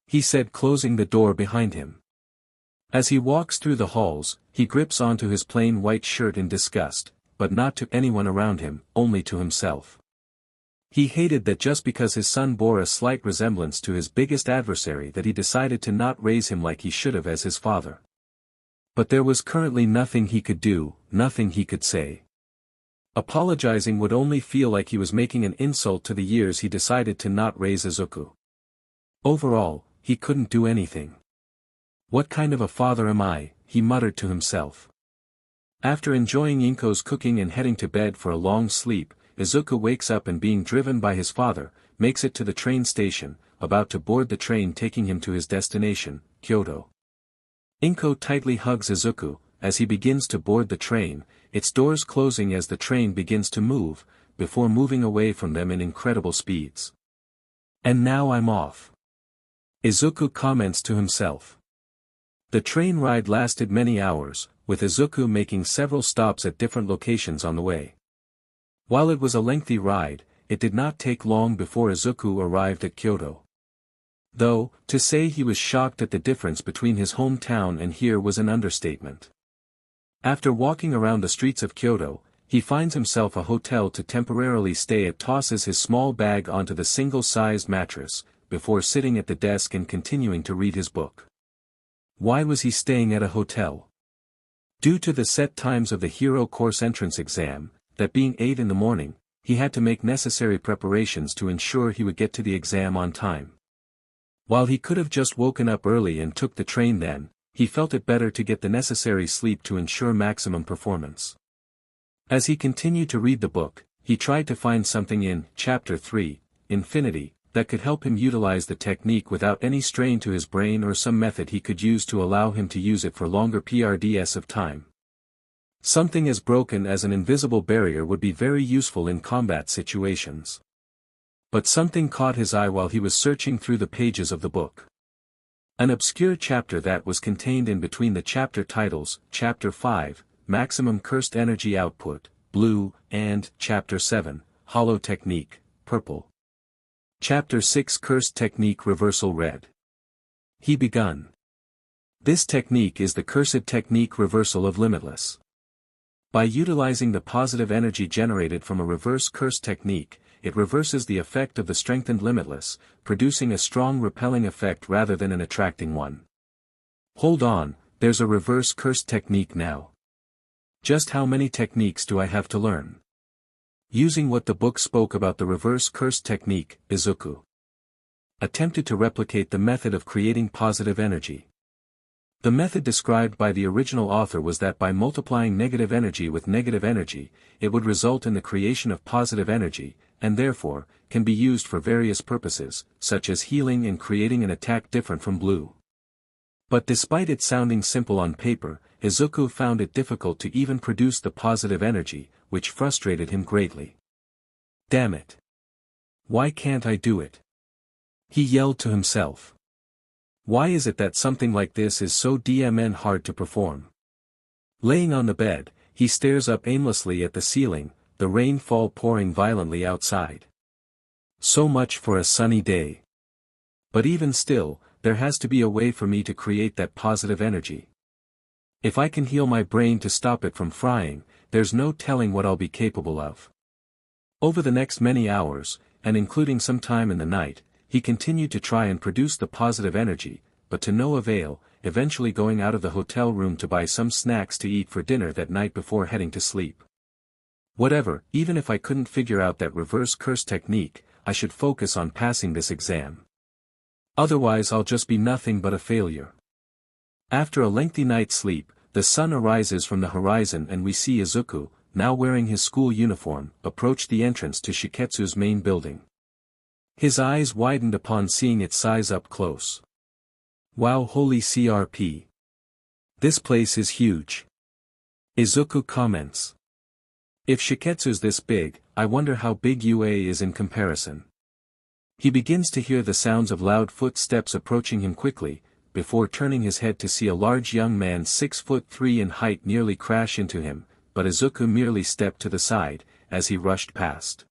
He said, closing the door behind him. As he walks through the halls, he grips onto his plain white shirt in disgust, but not to anyone around him, only to himself. He hated that just because his son bore a slight resemblance to his biggest adversary that he decided to not raise him like he should have as his father. But there was currently nothing he could do, nothing he could say. Apologizing would only feel like he was making an insult to the years he decided to not raise Izuku. Overall, he couldn't do anything. What kind of a father am I, he muttered to himself. After enjoying Inko's cooking and heading to bed for a long sleep, Izuku wakes up and, being driven by his father, makes it to the train station, about to board the train taking him to his destination, Kyoto. Inko tightly hugs Izuku, as he begins to board the train, its doors closing as the train begins to move, before moving away from them in incredible speeds. And now I'm off. Izuku comments to himself. The train ride lasted many hours, with Izuku making several stops at different locations on the way. While it was a lengthy ride, it did not take long before Izuku arrived at Kyoto. Though, to say he was shocked at the difference between his hometown and here was an understatement. After walking around the streets of Kyoto, he finds himself a hotel to temporarily stay at, tosses his small bag onto the single-sized mattress, before sitting at the desk and continuing to read his book. Why was he staying at a hotel? Due to the set times of the Hero Course entrance exam, that being 8 in the morning, he had to make necessary preparations to ensure he would get to the exam on time. While he could have just woken up early and took the train then, he felt it better to get the necessary sleep to ensure maximum performance. As he continued to read the book, he tried to find something in Chapter 3, Infinity, that could help him utilize the technique without any strain to his brain, or some method he could use to allow him to use it for longer periods of time. Something as broken as an invisible barrier would be very useful in combat situations. But something caught his eye while he was searching through the pages of the book. An obscure chapter that was contained in between the chapter titles, Chapter 5, Maximum Cursed Energy Output, blue, and Chapter 7, Hollow Technique, purple. Chapter 6 Cursed Technique Reversal, red. He begun. This technique is the Cursed Technique Reversal of Limitless. By utilizing the positive energy generated from a reverse curse technique, it reverses the effect of the strengthened Limitless, producing a strong repelling effect rather than an attracting one. Hold on, there's a reverse curse technique now. Just how many techniques do I have to learn? Using what the book spoke about the reverse curse technique, Izuku attempted to replicate the method of creating positive energy. The method described by the original author was that by multiplying negative energy with negative energy, it would result in the creation of positive energy, and therefore, can be used for various purposes, such as healing and creating an attack different from blue. But despite it sounding simple on paper, Izuku found it difficult to even produce the positive energy, which frustrated him greatly. Damn it! Why can't I do it? He yelled to himself. Why is it that something like this is so damn hard to perform? Laying on the bed, he stares up aimlessly at the ceiling, the rainfall pouring violently outside. So much for a sunny day. But even still, there has to be a way for me to create that positive energy. If I can heal my brain to stop it from frying, there's no telling what I'll be capable of. Over the next many hours, and including some time in the night, he continued to try and produce the positive energy, but to no avail, eventually going out of the hotel room to buy some snacks to eat for dinner that night before heading to sleep. Whatever, even if I couldn't figure out that reverse curse technique, I should focus on passing this exam. Otherwise I'll just be nothing but a failure. After a lengthy night's sleep, the sun arises from the horizon and we see Izuku, now wearing his school uniform, approach the entrance to Shiketsu's main building. His eyes widened upon seeing its size up close. Wow, holy CRP. This place is huge. Izuku comments. If Shiketsu's this big, I wonder how big UA is in comparison. He begins to hear the sounds of loud footsteps approaching him quickly, before turning his head to see a large young man 6'3" in height nearly crash into him, but Izuku merely stepped to the side, as he rushed past.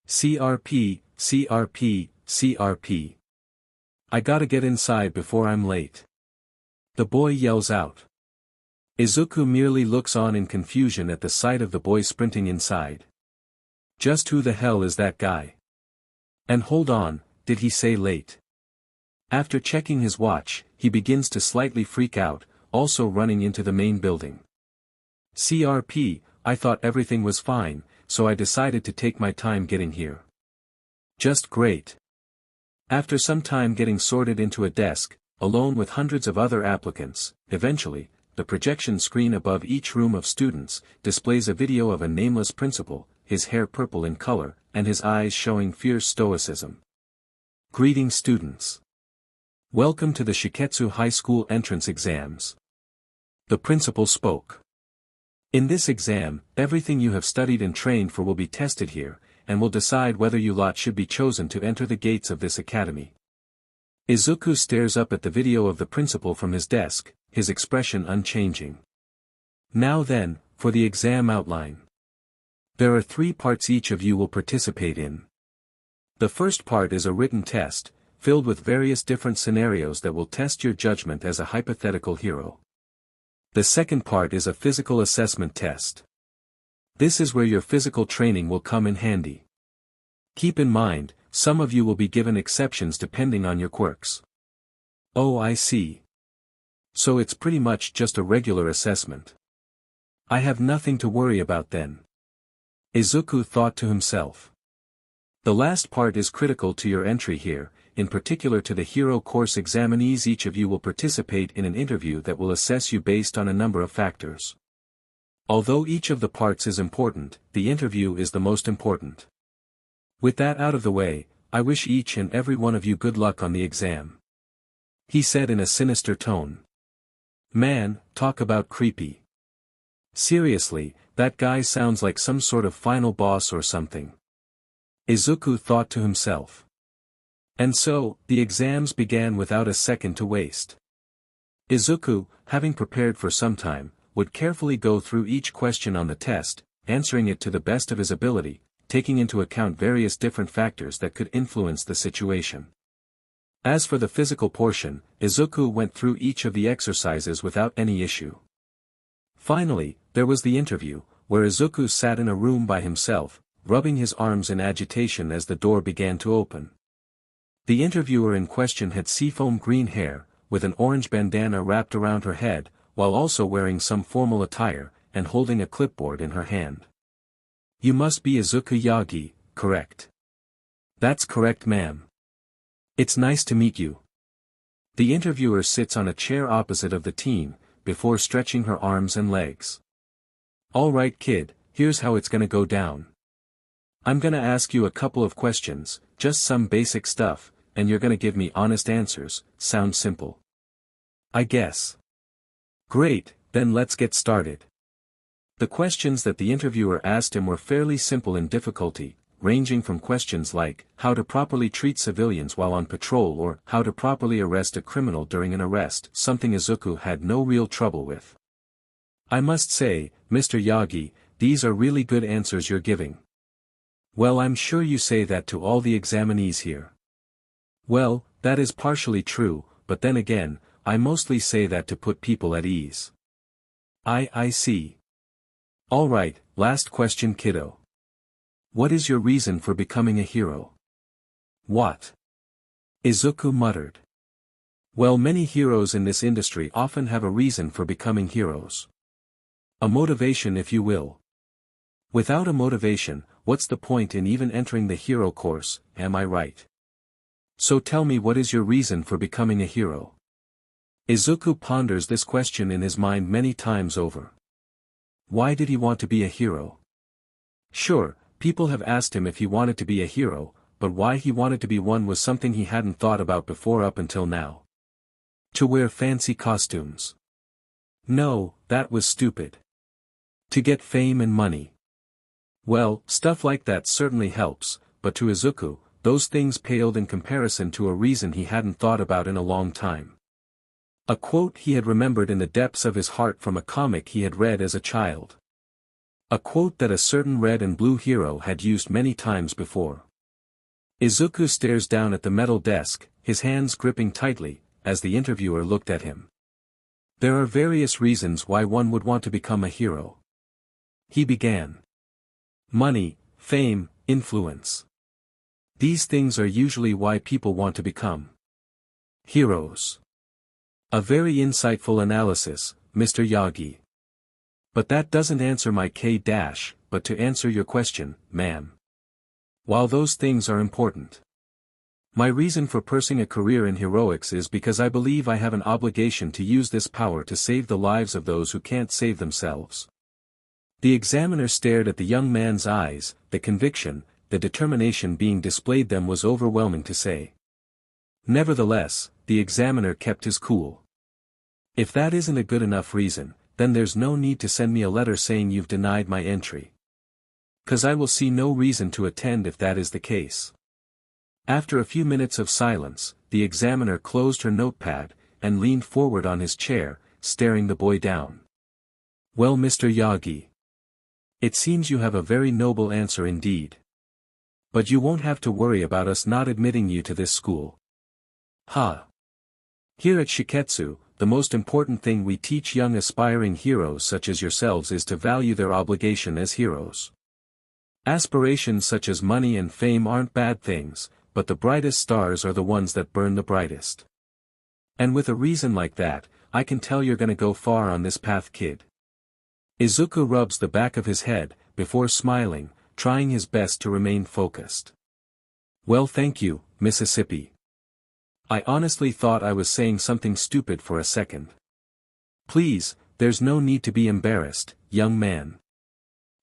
CRP, CRP, CRP. I gotta get inside before I'm late. The boy yells out. Izuku merely looks on in confusion at the sight of the boy sprinting inside. Just who the hell is that guy? And hold on, did he say late? After checking his watch, he begins to slightly freak out, also running into the main building. CRP, I thought everything was fine, so I decided to take my time getting here. Just great. After some time getting sorted into a desk, alone with hundreds of other applicants, eventually, the projection screen above each room of students displays a video of a nameless principal, his hair purple in color, and his eyes showing fierce stoicism. Greetings students. Welcome to the Shiketsu High School entrance exams. The principal spoke. In this exam, everything you have studied and trained for will be tested here, and will decide whether you lot should be chosen to enter the gates of this academy. Izuku stares up at the video of the principal from his desk, his expression unchanging. Now then, for the exam outline. There are 3 parts each of you will participate in. The first part is a written test, filled with various different scenarios that will test your judgment as a hypothetical hero. The second part is a physical assessment test. This is where your physical training will come in handy. Keep in mind, some of you will be given exceptions depending on your quirks. Oh, I see. So it's pretty much just a regular assessment. I have nothing to worry about then. Izuku thought to himself. The last part is critical to your entry here, in particular to the hero course examinees. Each of you will participate in an interview that will assess you based on a number of factors. Although each of the parts is important, the interview is the most important. With that out of the way, I wish each and every one of you good luck on the exam. He said in a sinister tone. Man, talk about creepy. Seriously, that guy sounds like some sort of final boss or something. Izuku thought to himself. And so, the exams began without a second to waste. Izuku, having prepared for some time, would carefully go through each question on the test, answering it to the best of his ability, taking into account various different factors that could influence the situation. As for the physical portion, Izuku went through each of the exercises without any issue. Finally, there was the interview, where Izuku sat in a room by himself, rubbing his arms in agitation as the door began to open. The interviewer in question had seafoam green hair, with an orange bandana wrapped around her head, while also wearing some formal attire, and holding a clipboard in her hand. You must be Izuku Yagi, correct? That's correct, ma'am. It's nice to meet you. The interviewer sits on a chair opposite of the team, before stretching her arms and legs. Alright kid, here's how it's gonna go down. I'm gonna ask you a couple of questions, just some basic stuff, and you're gonna give me honest answers. Sounds simple? I guess. Great, then let's get started. The questions that the interviewer asked him were fairly simple in difficulty, ranging from questions like, how to properly treat civilians while on patrol or how to properly arrest a criminal during an arrest, something Izuku had no real trouble with. I must say, Mr. Yagi, these are really good answers you're giving. Well, I'm sure you say that to all the examinees here. Well, that is partially true, but then again, I mostly say that to put people at ease. I see. Alright, last question kiddo. What is your reason for becoming a hero? What? Izuku muttered. Well, many heroes in this industry often have a reason for becoming heroes. A motivation, if you will. Without a motivation, what's the point in even entering the hero course, am I right? So tell me, what is your reason for becoming a hero? Izuku ponders this question in his mind many times over. Why did he want to be a hero? Sure, people have asked him if he wanted to be a hero, but why he wanted to be one was something he hadn't thought about before up until now. To wear fancy costumes. No, that was stupid. To get fame and money. Well, stuff like that certainly helps, but to Izuku, those things paled in comparison to a reason he hadn't thought about in a long time. A quote he had remembered in the depths of his heart from a comic he had read as a child. A quote that a certain red and blue hero had used many times before. Izuku stares down at the metal desk, his hands gripping tightly, as the interviewer looked at him. There are various reasons why one would want to become a hero. He began. Money, fame, influence. These things are usually why people want to become heroes. A very insightful analysis, Mr. Yagi. But that doesn't answer my K-dash, but to answer your question, ma'am. While those things are important, my reason for pursuing a career in heroics is because I believe I have an obligation to use this power to save the lives of those who can't save themselves. The examiner stared at the young man's eyes, the conviction, the determination being displayed them was overwhelming to say. Nevertheless, the examiner kept his cool. If that isn't a good enough reason, then there's no need to send me a letter saying you've denied my entry. 'Cause I will see no reason to attend if that is the case. After a few minutes of silence, the examiner closed her notepad, and leaned forward on his chair, staring the boy down. Well, Mr. Yagi. It seems you have a very noble answer indeed. But you won't have to worry about us not admitting you to this school. Ha! Here at Shiketsu, the most important thing we teach young aspiring heroes such as yourselves is to value their obligation as heroes. Aspirations such as money and fame aren't bad things, but the brightest stars are the ones that burn the brightest. And with a reason like that, I can tell you're gonna go far on this path, kid. Izuku rubs the back of his head, before smiling, trying his best to remain focused. Well, thank you, Mississippi. I honestly thought I was saying something stupid for a second. Please, there's no need to be embarrassed, young man.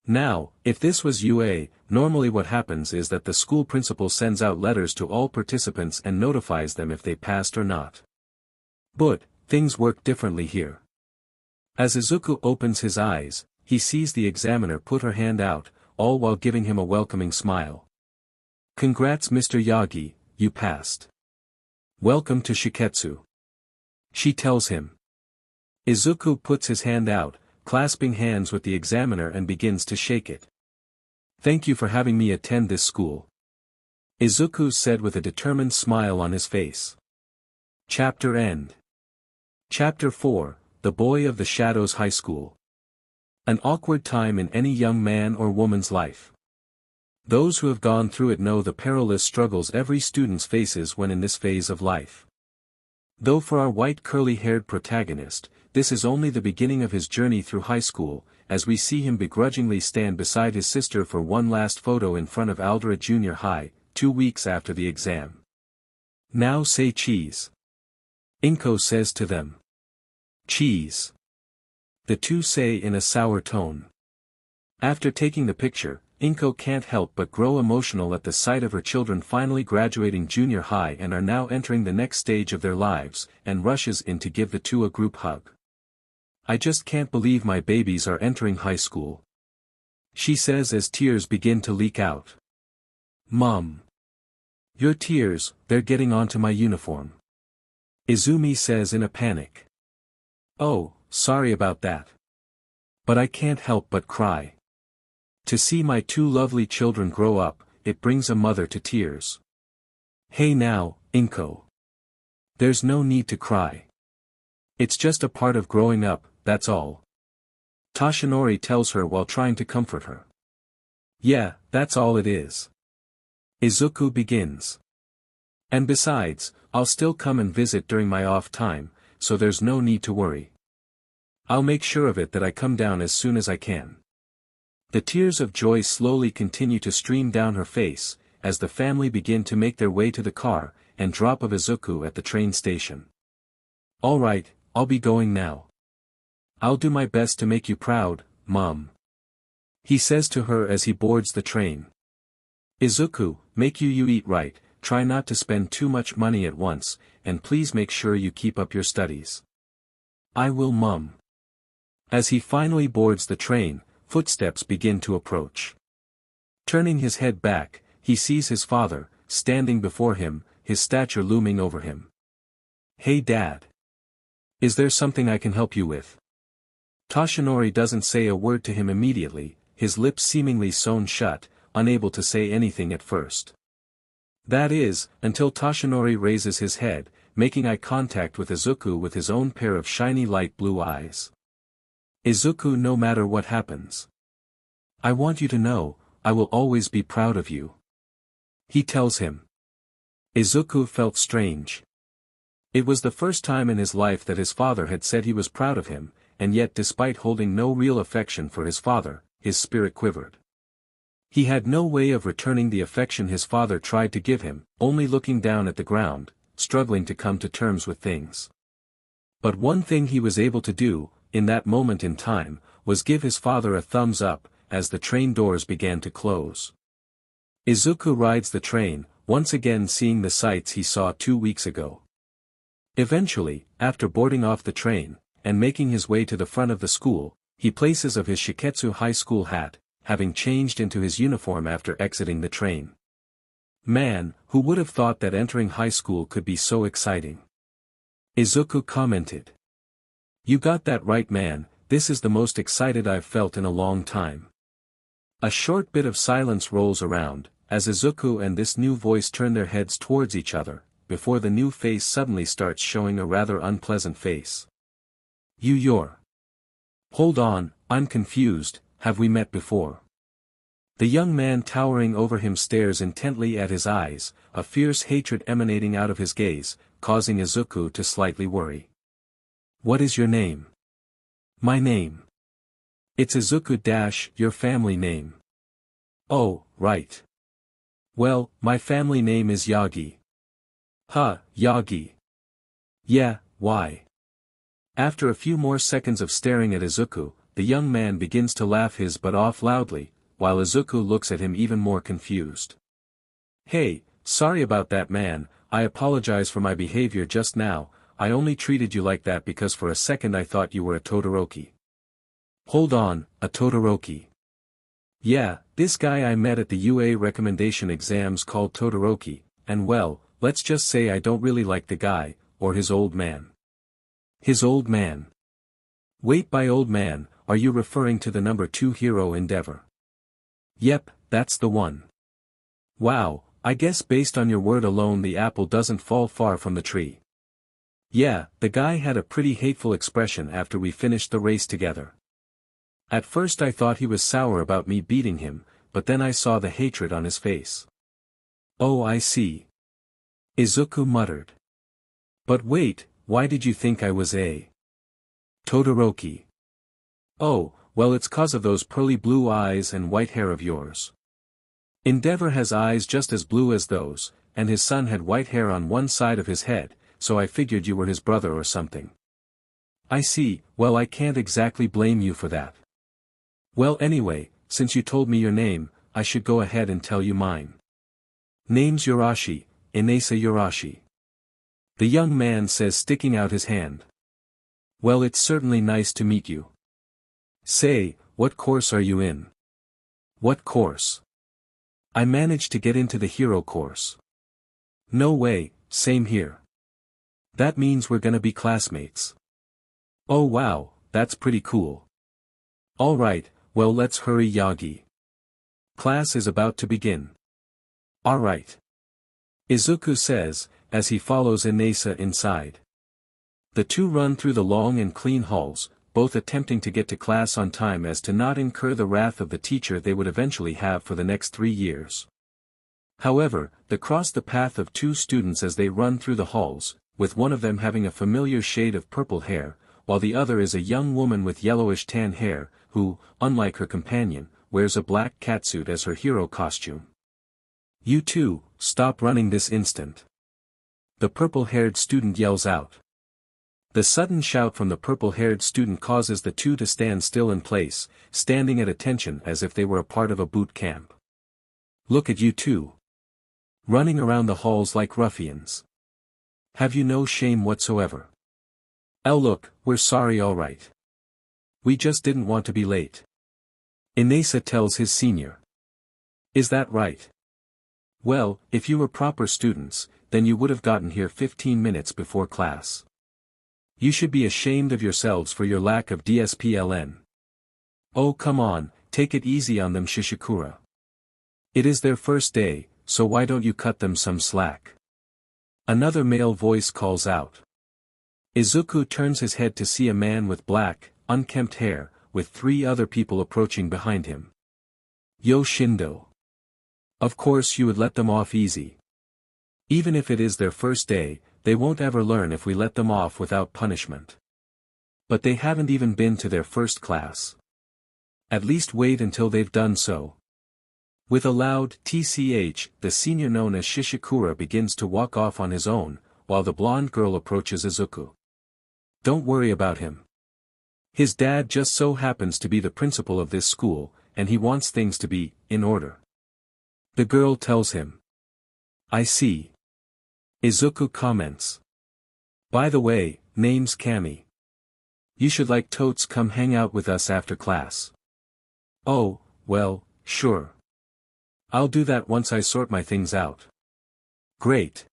Now, if this was UA, normally what happens is that the school principal sends out letters to all participants and notifies them if they passed or not. But, things work differently here. As Izuku opens his eyes, he sees the examiner put her hand out, all while giving him a welcoming smile. "Congrats Mr. Yagi, you passed. Welcome to Shiketsu," she tells him. Izuku puts his hand out, clasping hands with the examiner and begins to shake it. "Thank you for having me attend this school," Izuku said with a determined smile on his face. Chapter End. Chapter 4, The Boy of the Shadows High School. An awkward time in any young man or woman's life. Those who have gone through it know the perilous struggles every student faces when in this phase of life. Though for our white curly-haired protagonist, this is only the beginning of his journey through high school, as we see him begrudgingly stand beside his sister for one last photo in front of Aldera Junior High, 2 weeks after the exam. "Now say cheese," Inko says to them. "Cheese," the two say in a sour tone. After taking the picture, Inko can't help but grow emotional at the sight of her children finally graduating junior high and are now entering the next stage of their lives, and rushes in to give the two a group hug. "I just can't believe my babies are entering high school," she says as tears begin to leak out. "Mom. Your tears, they're getting onto my uniform," Izumi says in a panic. "Oh, sorry about that. But I can't help but cry. To see my two lovely children grow up, it brings a mother to tears." "Hey now, Inko. There's no need to cry. It's just a part of growing up, that's all," Toshinori tells her while trying to comfort her. "Yeah, that's all it is," Izuku begins. "And besides, I'll still come and visit during my off time, so there's no need to worry. I'll make sure of it that I come down as soon as I can." The tears of joy slowly continue to stream down her face, as the family begin to make their way to the car, and drop of Izuku at the train station. "All right, I'll be going now. I'll do my best to make you proud, Mom," he says to her as he boards the train. "Izuku, make you eat right, try not to spend too much money at once, and please make sure you keep up your studies." "I will, Mom." As he finally boards the train, footsteps begin to approach. Turning his head back, he sees his father, standing before him, his stature looming over him. "Hey Dad. Is there something I can help you with?" Toshinori doesn't say a word to him immediately, his lips seemingly sewn shut, unable to say anything at first. That is, until Toshinori raises his head, making eye contact with Izuku with his own pair of shiny light blue eyes. "Izuku, no matter what happens, I want you to know, I will always be proud of you," he tells him. Izuku felt strange. It was the first time in his life that his father had said he was proud of him, and yet despite holding no real affection for his father, his spirit quivered. He had no way of returning the affection his father tried to give him, only looking down at the ground, struggling to come to terms with things. But one thing he was able to do, in that moment in time, was give his father a thumbs up, as the train doors began to close. Izuku rides the train, once again seeing the sights he saw 2 weeks ago. Eventually, after boarding off the train, and making his way to the front of the school, he places of his Shiketsu High School hat, having changed into his uniform after exiting the train. Man, who would have thought that entering high school could be so exciting? Izuku commented. You got that right, man, this is the most excited I've felt in a long time. A short bit of silence rolls around, as Izuku and this new voice turn their heads towards each other, before the new face suddenly starts showing a rather unpleasant face. You're. Hold on, I'm confused, have we met before? The young man towering over him stares intently at his eyes, a fierce hatred emanating out of his gaze, causing Izuku to slightly worry. What is your name? My name. It's Izuku — your family name. Oh, right. Well, my family name is Yagi. Huh, Yagi. Yeah, why? After a few more seconds of staring at Izuku, the young man begins to laugh his butt off loudly, while Izuku looks at him even more confused. "Hey, sorry about that, man, I apologize for my behavior just now, I only treated you like that because for a second I thought you were a Todoroki." "Hold on, a Todoroki?" "Yeah, this guy I met at the UA recommendation exams called Todoroki, and well, let's just say I don't really like the guy, or his old man." "His old man?" "Wait, by old man, are you referring to the number 2 hero Endeavor?" "Yep, that's the one." "Wow, I guess based on your word alone the apple doesn't fall far from the tree." "Yeah, the guy had a pretty hateful expression after we finished the race together. At first I thought he was sour about me beating him, but then I saw the hatred on his face." "Oh, I see," Izuku muttered. "But wait, why did you think I was a Todoroki?" "Oh, well, it's 'cause of those pearly blue eyes and white hair of yours. Endeavor has eyes just as blue as those, and his son had white hair on one side of his head, so I figured you were his brother or something." "I see, well, I can't exactly blame you for that. Well, anyway, since you told me your name, I should go ahead and tell you mine. Name's Yorashi, Inesa Yorashi," the young man says, sticking out his hand. "Well, it's certainly nice to meet you. Say, what course are you in?" "What course?" "I managed to get into the hero course." "No way, same here. That means we're gonna be classmates." "Oh wow, that's pretty cool. Alright, well, let's hurry, Yagi. Class is about to begin." "Alright," Izuku says, as he follows Inesa inside. The two run through the long and clean halls, both attempting to get to class on time as to not incur the wrath of the teacher they would eventually have for the next 3 years. However, they cross the path of two students as they run through the halls, with one of them having a familiar shade of purple hair, while the other is a young woman with yellowish tan hair, who, unlike her companion, wears a black catsuit as her hero costume. "You two, stop running this instant," the purple-haired student yells out. The sudden shout from the purple-haired student causes the two to stand still in place, standing at attention as if they were a part of a boot camp. "Look at you two. Running around the halls like ruffians. Have you no shame whatsoever?" "Oh look, we're sorry, alright. We just didn't want to be late," Inesa tells his senior. "Is that right? Well, if you were proper students, then you would have gotten here 15 minutes before class. You should be ashamed of yourselves for your lack of DSPLN. Oh come on, take it easy on them, Shishikura. It is their first day, so why don't you cut them some slack?" Another male voice calls out. Izuku turns his head to see a man with black, unkempt hair, with 3 other people approaching behind him. "Yo Shindo. Of course you would let them off easy. Even if it is their first day, they won't ever learn if we let them off without punishment. But they haven't even been to their first class. At least wait until they've done so." With a loud TCH, the senior known as Shishikura begins to walk off on his own, while the blonde girl approaches Izuku. "Don't worry about him. His dad just so happens to be the principal of this school, and he wants things to be in order," the girl tells him. "I see," Izuku comments. "By the way, name's Kami. You should like totes come hang out with us after class." "Oh, well, sure. I'll do that once I sort my things out." "Great.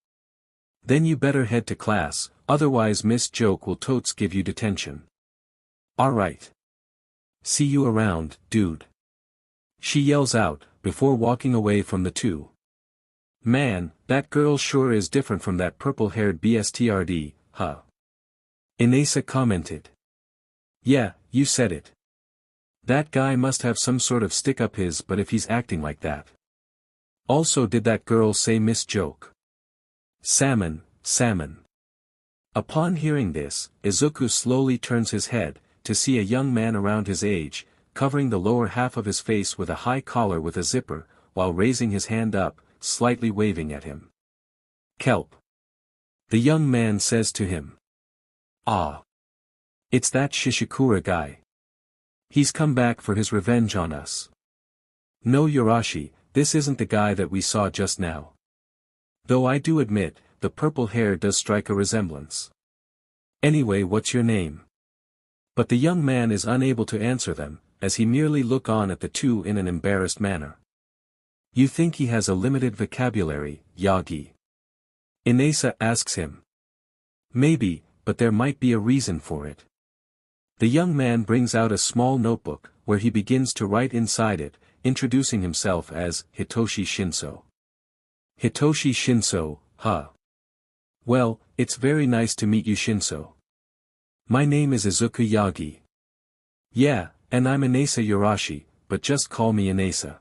Then you better head to class, otherwise Miss Joke will totes give you detention." "Alright. See you around, dude," she yells out, before walking away from the two. "Man, that girl sure is different from that purple-haired BSTRD, huh?" Inesa commented. "Yeah, you said it. That guy must have some sort of stick up his butt if he's acting like that. Also, did that girl say Miss Joke?" "Salmon, salmon." Upon hearing this, Izuku slowly turns his head, to see a young man around his age, covering the lower half of his face with a high collar with a zipper, while raising his hand up, slightly waving at him. "Kelp," the young man says to him. "Ah. It's that Shishikura guy. He's come back for his revenge on us. No Yarashi, this isn't the guy that we saw just now. Though I do admit, the purple hair does strike a resemblance. Anyway, what's your name? But the young man is unable to answer them, as he merely look on at the two in an embarrassed manner. You think he has a limited vocabulary, Yagi? Inesa asks him. Maybe, but there might be a reason for it. The young man brings out a small notebook, where he begins to write inside it, introducing himself as Hitoshi Shinso. Hitoshi Shinso, huh? Well, it's very nice to meet you, Shinso. My name is Izuku Yagi. Yeah, and I'm Inesa Yarashi, but just call me Inesa.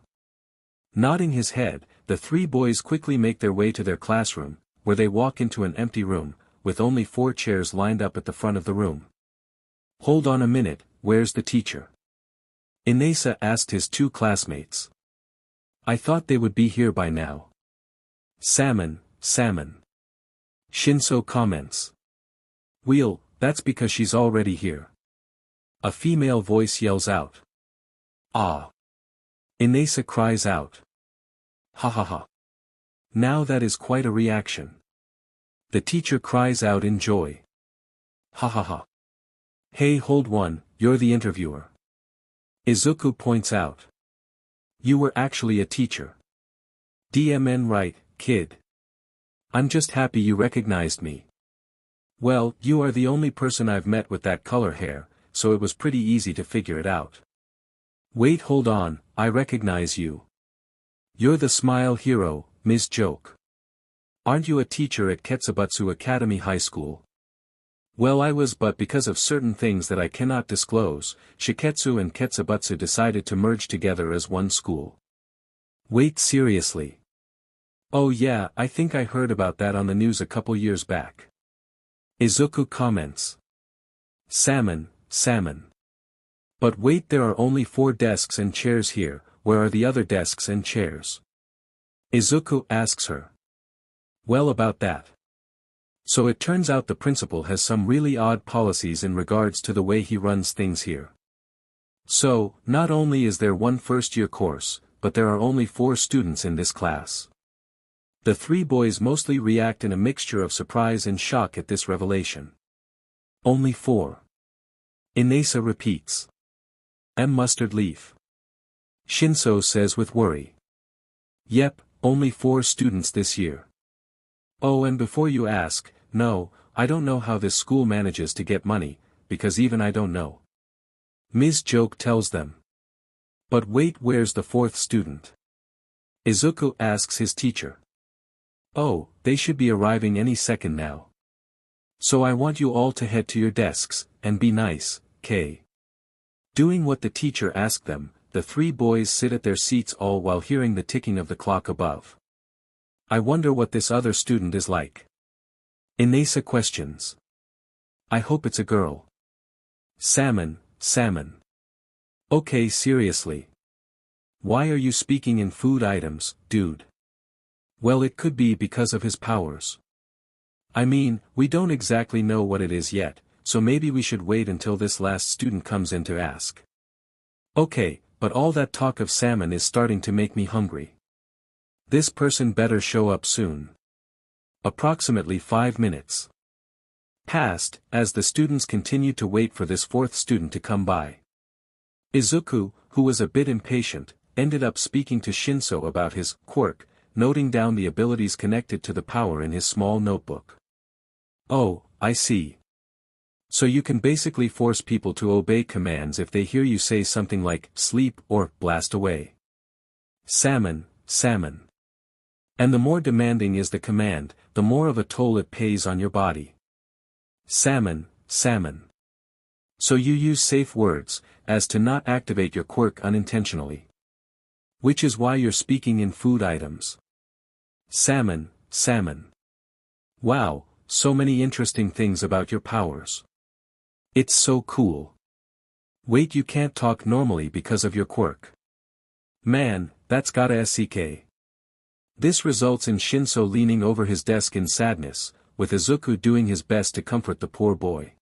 Nodding his head, the three boys quickly make their way to their classroom, where they walk into an empty room, with only 4 chairs lined up at the front of the room. Hold on a minute, where's the teacher? Inesa asked his 2 classmates. I thought they would be here by now. Salmon. Shinso comments. Well, that's because she's already here. A female voice yells out. Ah. Inesa cries out. Ha ha ha. Now that is quite a reaction. The teacher cries out in joy. Ha ha ha. Hey, hold one, you're the interviewer. Izuku points out. You were actually a teacher. DMN right, kid. I'm just happy you recognized me. Well, you are the only person I've met with that color hair, so it was pretty easy to figure it out. Wait, hold on, I recognize you. You're the smile hero, Ms. Joke. Aren't you a teacher at Ketsubatsu Academy High School? Well, I was, but because of certain things that I cannot disclose, Shiketsu and Ketsubatsu decided to merge together as one school. Wait, seriously? Oh yeah, I think I heard about that on the news a couple years back. Izuku comments. Salmon. But wait, there are only 4 desks and chairs here, where are the other desks and chairs? Izuku asks her. Well, about that. So it turns out the principal has some really odd policies in regards to the way he runs things here. So, not only is there one first-year course, but there are only 4 students in this class. The 3 boys mostly react in a mixture of surprise and shock at this revelation. Only 4. Inesa repeats. Mustard leaf. Shinso says with worry. Yep, only 4 students this year. Oh, and before you ask, no, I don't know how this school manages to get money, because even I don't know. Ms. Joke tells them. But wait, where's the 4th student? Izuku asks his teacher. Oh, they should be arriving any second now. So I want you all to head to your desks, and be nice, K. Doing what the teacher asked them, the 3 boys sit at their seats all while hearing the ticking of the clock above. I wonder what this other student is like. Inesa questions. I hope it's a girl. Salmon. Okay, seriously. Why are you speaking in food items, dude? Well, it could be because of his powers. I mean, we don't exactly know what it is yet, so maybe we should wait until this last student comes in to ask. Okay, but all that talk of salmon is starting to make me hungry. This person better show up soon. Approximately 5 minutes passed, as the students continued to wait for this 4th student to come by. Izuku, who was a bit impatient, ended up speaking to Shinso about his quirk, noting down the abilities connected to the power in his small notebook. Oh, I see. So you can basically force people to obey commands if they hear you say something like, sleep or blast away. Salmon. And the more demanding is the command, the more of a toll it pays on your body. Salmon. So you use safe words, as to not activate your quirk unintentionally. Which is why you're speaking in food items. Salmon. Wow, so many interesting things about your powers. It's so cool. Wait, you can't talk normally because of your quirk. Man, that's gotta suck. This results in Shinso leaning over his desk in sadness, with Izuku doing his best to comfort the poor boy.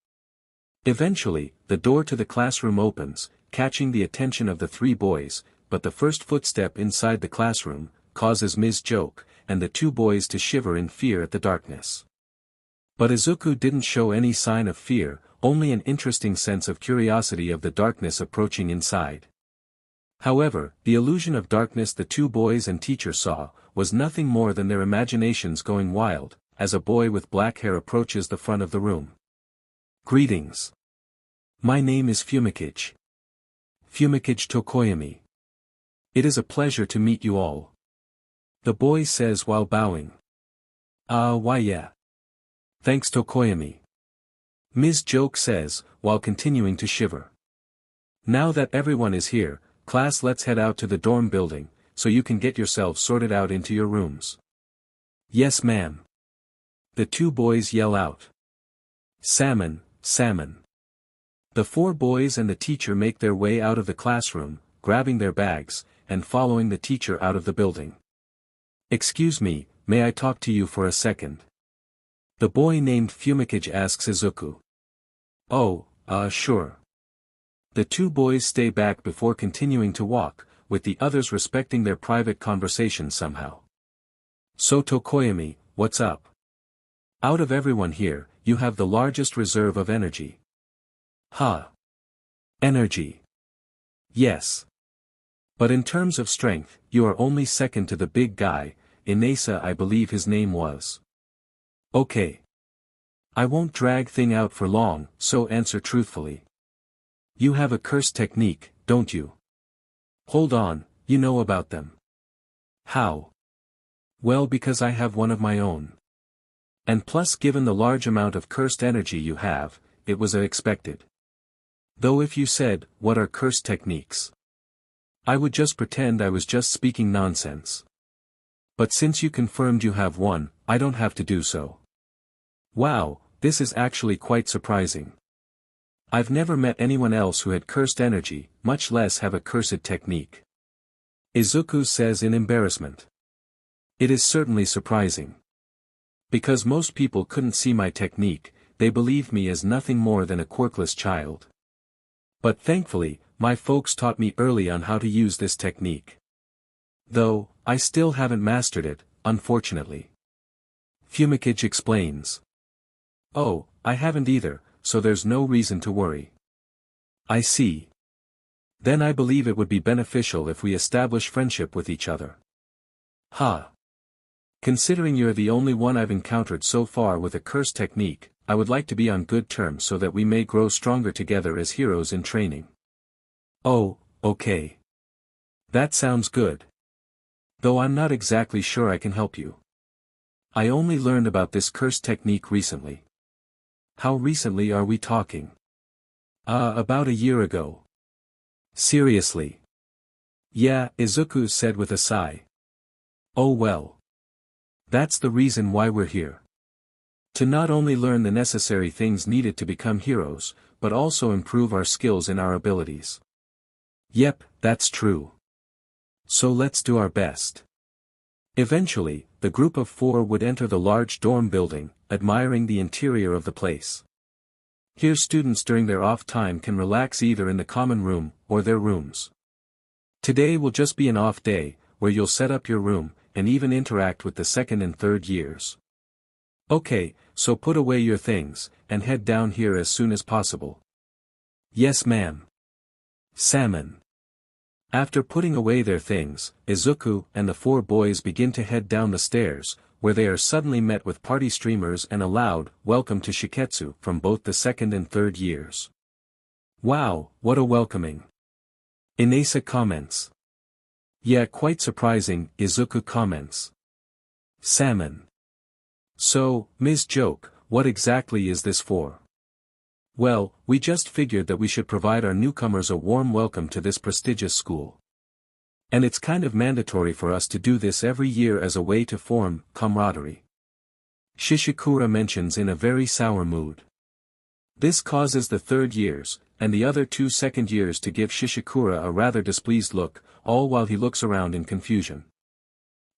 Eventually, the door to the classroom opens, catching the attention of the three boys, but the first footstep inside the classroom causes Ms. Joke and the two boys to shiver in fear at the darkness. But Izuku didn't show any sign of fear, only an interesting sense of curiosity of the darkness approaching inside. However, the illusion of darkness the two boys and teacher saw was nothing more than their imaginations going wild, as a boy with black hair approaches the front of the room. Greetings. My name is Fumikage. Fumikage Tokoyami. It is a pleasure to meet you all. The boy says while bowing. Why yeah. Thanks Tokoyami. Ms. Joke says, while continuing to shiver. Now that everyone is here, class, let's head out to the dorm building, so you can get yourselves sorted out into your rooms. Yes ma'am. The two boys yell out. Salmon, salmon. The four boys and the teacher make their way out of the classroom, grabbing their bags, and following the teacher out of the building. Excuse me, may I talk to you for a second? The boy named Fumikage asks Izuku. Oh, sure. The two boys stay back before continuing to walk, with the others respecting their private conversation somehow. So Tokoyami, what's up? Out of everyone here, you have the largest reserve of energy. Huh. Energy. Yes. But in terms of strength, you are only second to the big guy, Inasa I believe his name was. Okay. I won't drag thing out for long, so answer truthfully. You have a curse technique, don't you? Hold on, you know about them. How? Well, because I have one of my own. And plus, given the large amount of cursed energy you have, it was expected. Though if you said, what are cursed techniques? I would just pretend I was just speaking nonsense. But since you confirmed you have one, I don't have to do so. Wow, this is actually quite surprising. I've never met anyone else who had cursed energy, much less have a cursed technique. Izuku says in embarrassment. It is certainly surprising. Because most people couldn't see my technique, they believed me as nothing more than a quirkless child. But thankfully, my folks taught me early on how to use this technique. Though, I still haven't mastered it, unfortunately. Fumikage explains. Oh, I haven't either, so there's no reason to worry. I see. Then I believe it would be beneficial if we establish friendship with each other. Huh. Considering you're the only one I've encountered so far with a curse technique, I would like to be on good terms so that we may grow stronger together as heroes in training. Oh, okay. That sounds good. Though I'm not exactly sure I can help you. I only learned about this curse technique recently. How recently are we talking? About a year ago. Seriously? Yeah, Izuku said with a sigh. Oh well. That's the reason why we're here. To not only learn the necessary things needed to become heroes, but also improve our skills and our abilities. Yep, that's true. So let's do our best. Eventually, the group of four would enter the large dorm building, admiring the interior of the place. Here students during their off time can relax either in the common room, or their rooms. Today will just be an off day, where you'll set up your room, and even interact with the second and third years. Okay, so put away your things, and head down here as soon as possible. Yes ma'am. Salmon. After putting away their things, Izuku and the four boys begin to head down the stairs, where they are suddenly met with party streamers and a loud welcome to Shiketsu from both the second and third years. Wow, what a welcoming. Inasa comments. Yeah, quite surprising, Izuku comments. Salmon. So, Ms. Joke, what exactly is this for? Well, we just figured that we should provide our newcomers a warm welcome to this prestigious school. And it's kind of mandatory for us to do this every year as a way to form camaraderie. Shishikura mentions in a very sour mood. This causes the third years, and the other two second years to give Shishikura a rather displeased look, all while he looks around in confusion.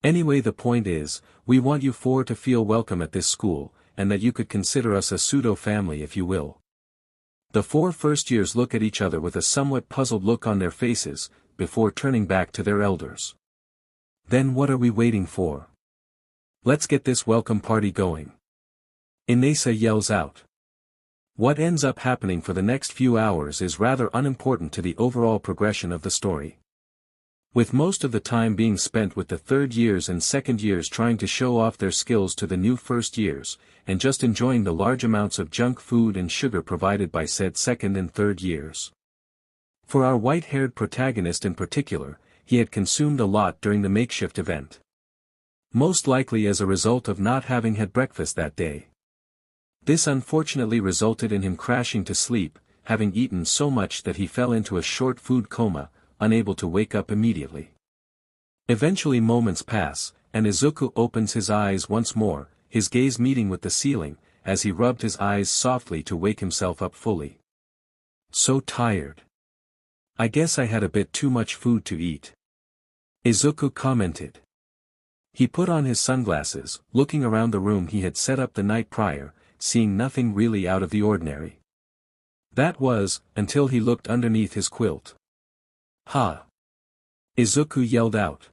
Anyway, the point is, we want you four to feel welcome at this school, and that you could consider us a pseudo-family if you will. The 4 first years look at each other with a somewhat puzzled look on their faces, before turning back to their elders. Then what are we waiting for? Let's get this welcome party going. Inesa yells out. What ends up happening for the next few hours is rather unimportant to the overall progression of the story. With most of the time being spent with the 3rd years and 2nd years trying to show off their skills to the new 1st years, and just enjoying the large amounts of junk food and sugar provided by said 2nd and 3rd years. For our white-haired protagonist in particular, he had consumed a lot during the makeshift event. Most likely as a result of not having had breakfast that day. This unfortunately resulted in him crashing to sleep, having eaten so much that he fell into a short food coma, unable to wake up immediately. Eventually moments pass, and Izuku opens his eyes once more, his gaze meeting with the ceiling, as he rubbed his eyes softly to wake himself up fully. So tired. I guess I had a bit too much food to eat. Izuku commented. He put on his sunglasses, looking around the room he had set up the night prior, seeing nothing really out of the ordinary. That was, until he looked underneath his quilt. Ha! Izuku yelled out.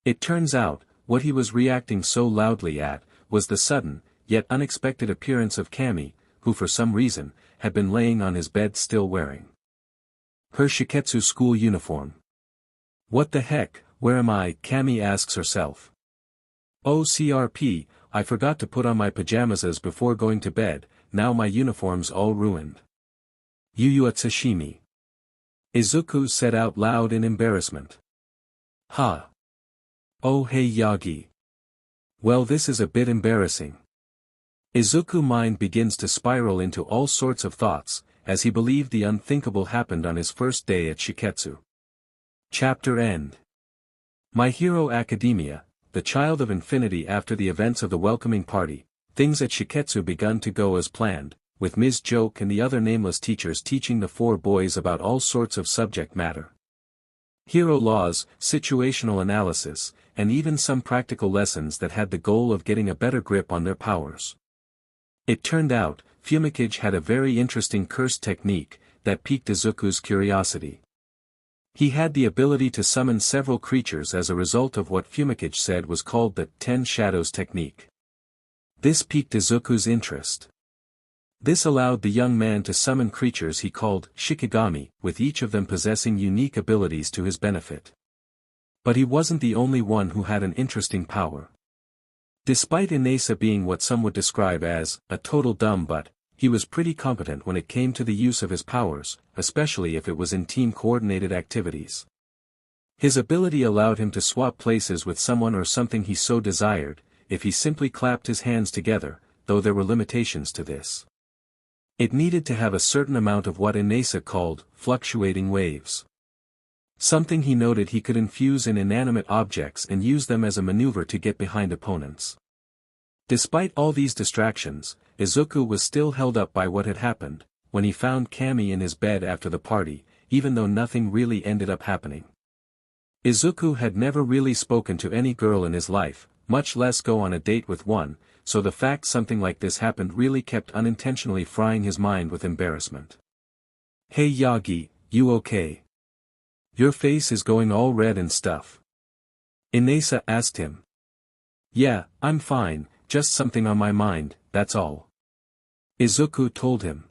It turns out, what he was reacting so loudly at, was the sudden, yet unexpected appearance of Kami, who for some reason, had been laying on his bed still wearing her Shiketsu school uniform. What the heck, where am I? Kami asks herself. Oh CRP, I forgot to put on my pajamas before going to bed, now my uniform's all ruined. Yu Tsushimi. Izuku said out loud in embarrassment. Ha! Oh hey Yagi. Well this is a bit embarrassing. Izuku's mind begins to spiral into all sorts of thoughts, as he believed the unthinkable happened on his first day at Shiketsu. Chapter End. My Hero Academia, the child of infinity. After the events of the welcoming party, things at Shiketsu begun to go as planned, with Ms. Joke and the other nameless teachers teaching the 4 boys about all sorts of subject matter. Hero laws, situational analysis, and even some practical lessons that had the goal of getting a better grip on their powers. It turned out, Fumikage had a very interesting curse technique, that piqued Izuku's curiosity. He had the ability to summon several creatures as a result of what Fumikage said was called the 10 Shadows technique. This piqued Izuku's interest. This allowed the young man to summon creatures he called Shikigami, with each of them possessing unique abilities to his benefit. But he wasn't the only one who had an interesting power. Despite Inesa being what some would describe as a total dumb butt, he was pretty competent when it came to the use of his powers, especially if it was in team-coordinated activities. His ability allowed him to swap places with someone or something he so desired, if he simply clapped his hands together, though there were limitations to this. It needed to have a certain amount of what Inesa called fluctuating waves. Something he noted he could infuse in inanimate objects and use them as a maneuver to get behind opponents. Despite all these distractions, Izuku was still held up by what had happened, when he found Kami in his bed after the party, even though nothing really ended up happening. Izuku had never really spoken to any girl in his life, much less go on a date with one, so the fact something like this happened really kept unintentionally frying his mind with embarrassment. Hey Yagi, you okay? Your face is going all red and stuff. Inesa asked him. Yeah, I'm fine, just something on my mind, that's all. Izuku told him.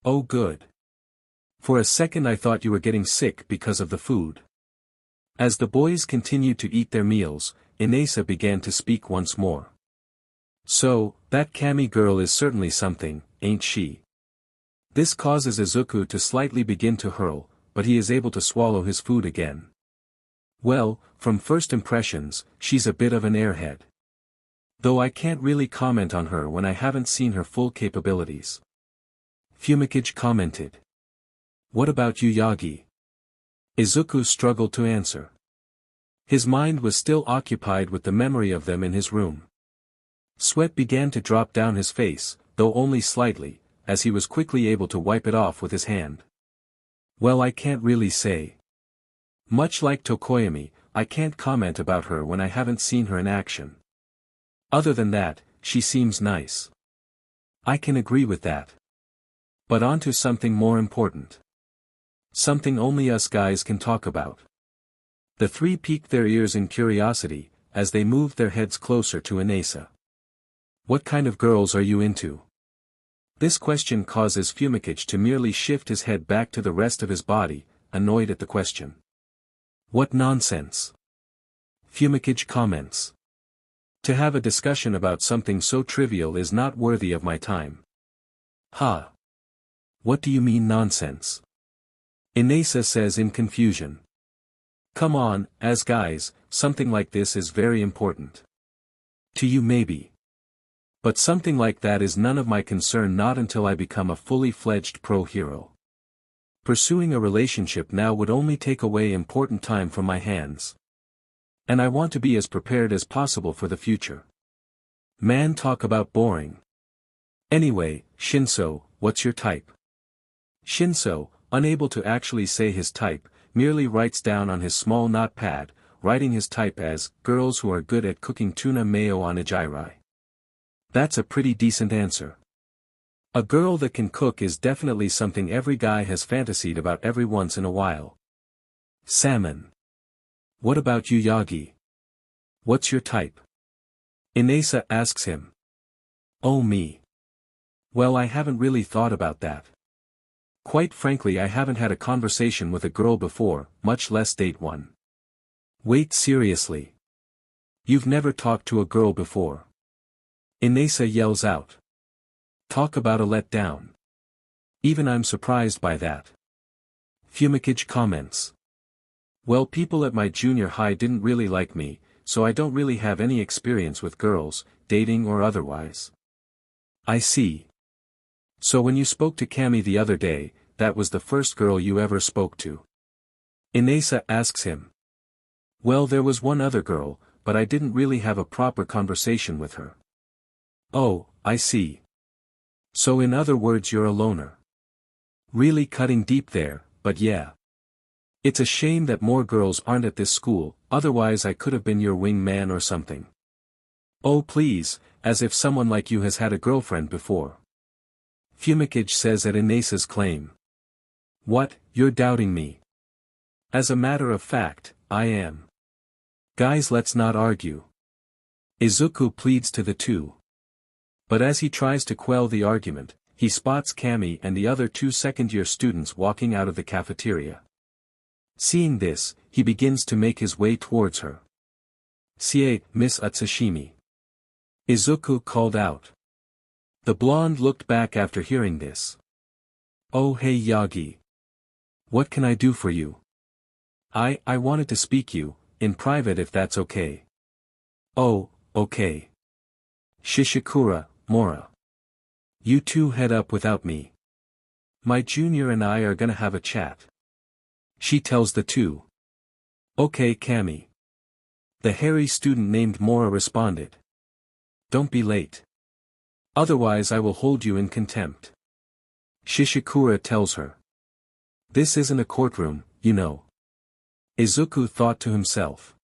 Oh good. For a second I thought you were getting sick because of the food. As the boys continued to eat their meals, Inesa began to speak once more. So, that Kami girl is certainly something, ain't she? This causes Izuku to slightly begin to hurl, but he is able to swallow his food again. Well, from first impressions, she's a bit of an airhead. Though I can't really comment on her when I haven't seen her full capabilities. Fumikage commented. What about you Yagi? Izuku struggled to answer. His mind was still occupied with the memory of them in his room. Sweat began to drop down his face, though only slightly, as he was quickly able to wipe it off with his hand. Well I can't really say. Much like Tokoyami, I can't comment about her when I haven't seen her in action. Other than that, she seems nice. I can agree with that. But on to something more important. Something only us guys can talk about. The three peaked their ears in curiosity, as they moved their heads closer to Inesa. What kind of girls are you into? This question causes Fumikage to merely shift his head back to the rest of his body, annoyed at the question. What nonsense! Fumikage comments. To have a discussion about something so trivial is not worthy of my time. Ha! What do you mean nonsense? Inesa says in confusion. Come on, as guys, something like this is very important. To you maybe. But something like that is none of my concern, not until I become a fully fledged pro hero. Pursuing a relationship now would only take away important time from my hands. And I want to be as prepared as possible for the future. Man, talk about boring. Anyway, Shinso, what's your type? Shinso, unable to actually say his type, merely writes down on his small notepad, writing his type as, girls who are good at cooking tuna mayo on Ijirai. That's a pretty decent answer. A girl that can cook is definitely something every guy has fantasied about every once in a while. Salmon. What about you, Yagi? What's your type? Inesa asks him. Oh, me. Well, I haven't really thought about that. Quite frankly, I haven't had a conversation with a girl before, much less date one. Wait, seriously? You've never talked to a girl before? Inesa yells out. Talk about a letdown. Even I'm surprised by that. Fumikage comments. Well, people at my junior high didn't really like me, so I don't really have any experience with girls, dating or otherwise. I see. So when you spoke to Cammy the other day, that was the first girl you ever spoke to? Inesa asks him. Well, there was one other girl, but I didn't really have a proper conversation with her. Oh, I see. So in other words, you're a loner. Really cutting deep there, but yeah. It's a shame that more girls aren't at this school, otherwise I could have been your wingman or something. Oh please, as if someone like you has had a girlfriend before. Fumikage says at Inesa's claim. What, you're doubting me? As a matter of fact, I am. Guys, let's not argue. Izuku pleads to the two. But as he tries to quell the argument, he spots Cammy and the other two second-year students walking out of the cafeteria. Seeing this, he begins to make his way towards her. "Sie, Miss Utsushimi." Izuku called out. The blonde looked back after hearing this. Oh hey Yagi. What can I do for you? I wanted to speak you, in private if that's okay. Oh, okay. Shishikura, Mora. You two head up without me. My junior and I are gonna have a chat. She tells the two. Okay Cammy. The hairy student named Mora responded. Don't be late. Otherwise I will hold you in contempt. Shishikura tells her. This isn't a courtroom, you know. Izuku thought to himself.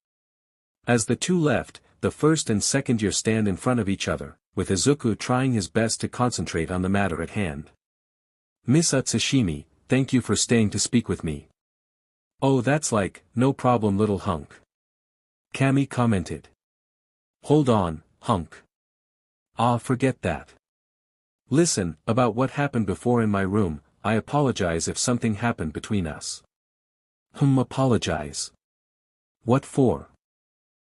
As the two left, the first and second year stand in front of each other, with Izuku trying his best to concentrate on the matter at hand. Miss Utsushimi, thank you for staying to speak with me. Oh that's like, no problem little hunk. Cammy commented. Hold on, hunk. Ah, forget that. Listen, about what happened before in my room, I apologize if something happened between us. Apologize. What for?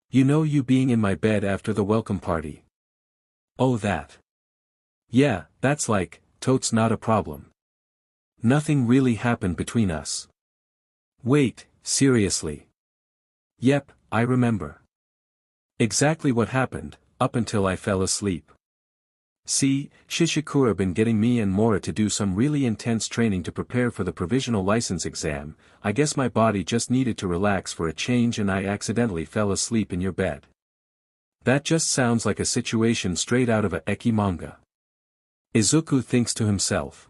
You know, you being in my bed after the welcome party. Oh that. Yeah, that's like, totes not a problem. Nothing really happened between us. Wait, seriously? Yep, I remember. Exactly what happened, up until I fell asleep. See, Shishikura been getting me and Mora to do some really intense training to prepare for the provisional license exam. I guess my body just needed to relax for a change and I accidentally fell asleep in your bed. That just sounds like a situation straight out of a eki manga. Izuku thinks to himself.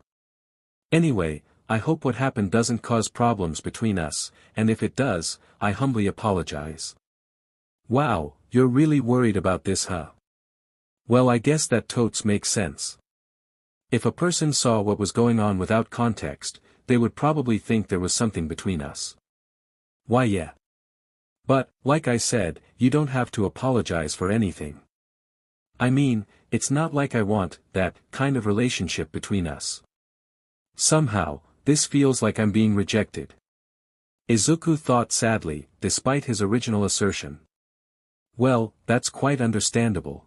Anyway, I hope what happened doesn't cause problems between us, and if it does, I humbly apologize. Wow, you're really worried about this, huh? Well, I guess that totes makes sense. If a person saw what was going on without context, they would probably think there was something between us. Why yeah. But, like I said, you don't have to apologize for anything. I mean, it's not like I want that kind of relationship between us. Somehow, this feels like I'm being rejected. Izuku thought sadly, despite his original assertion. Well, that's quite understandable.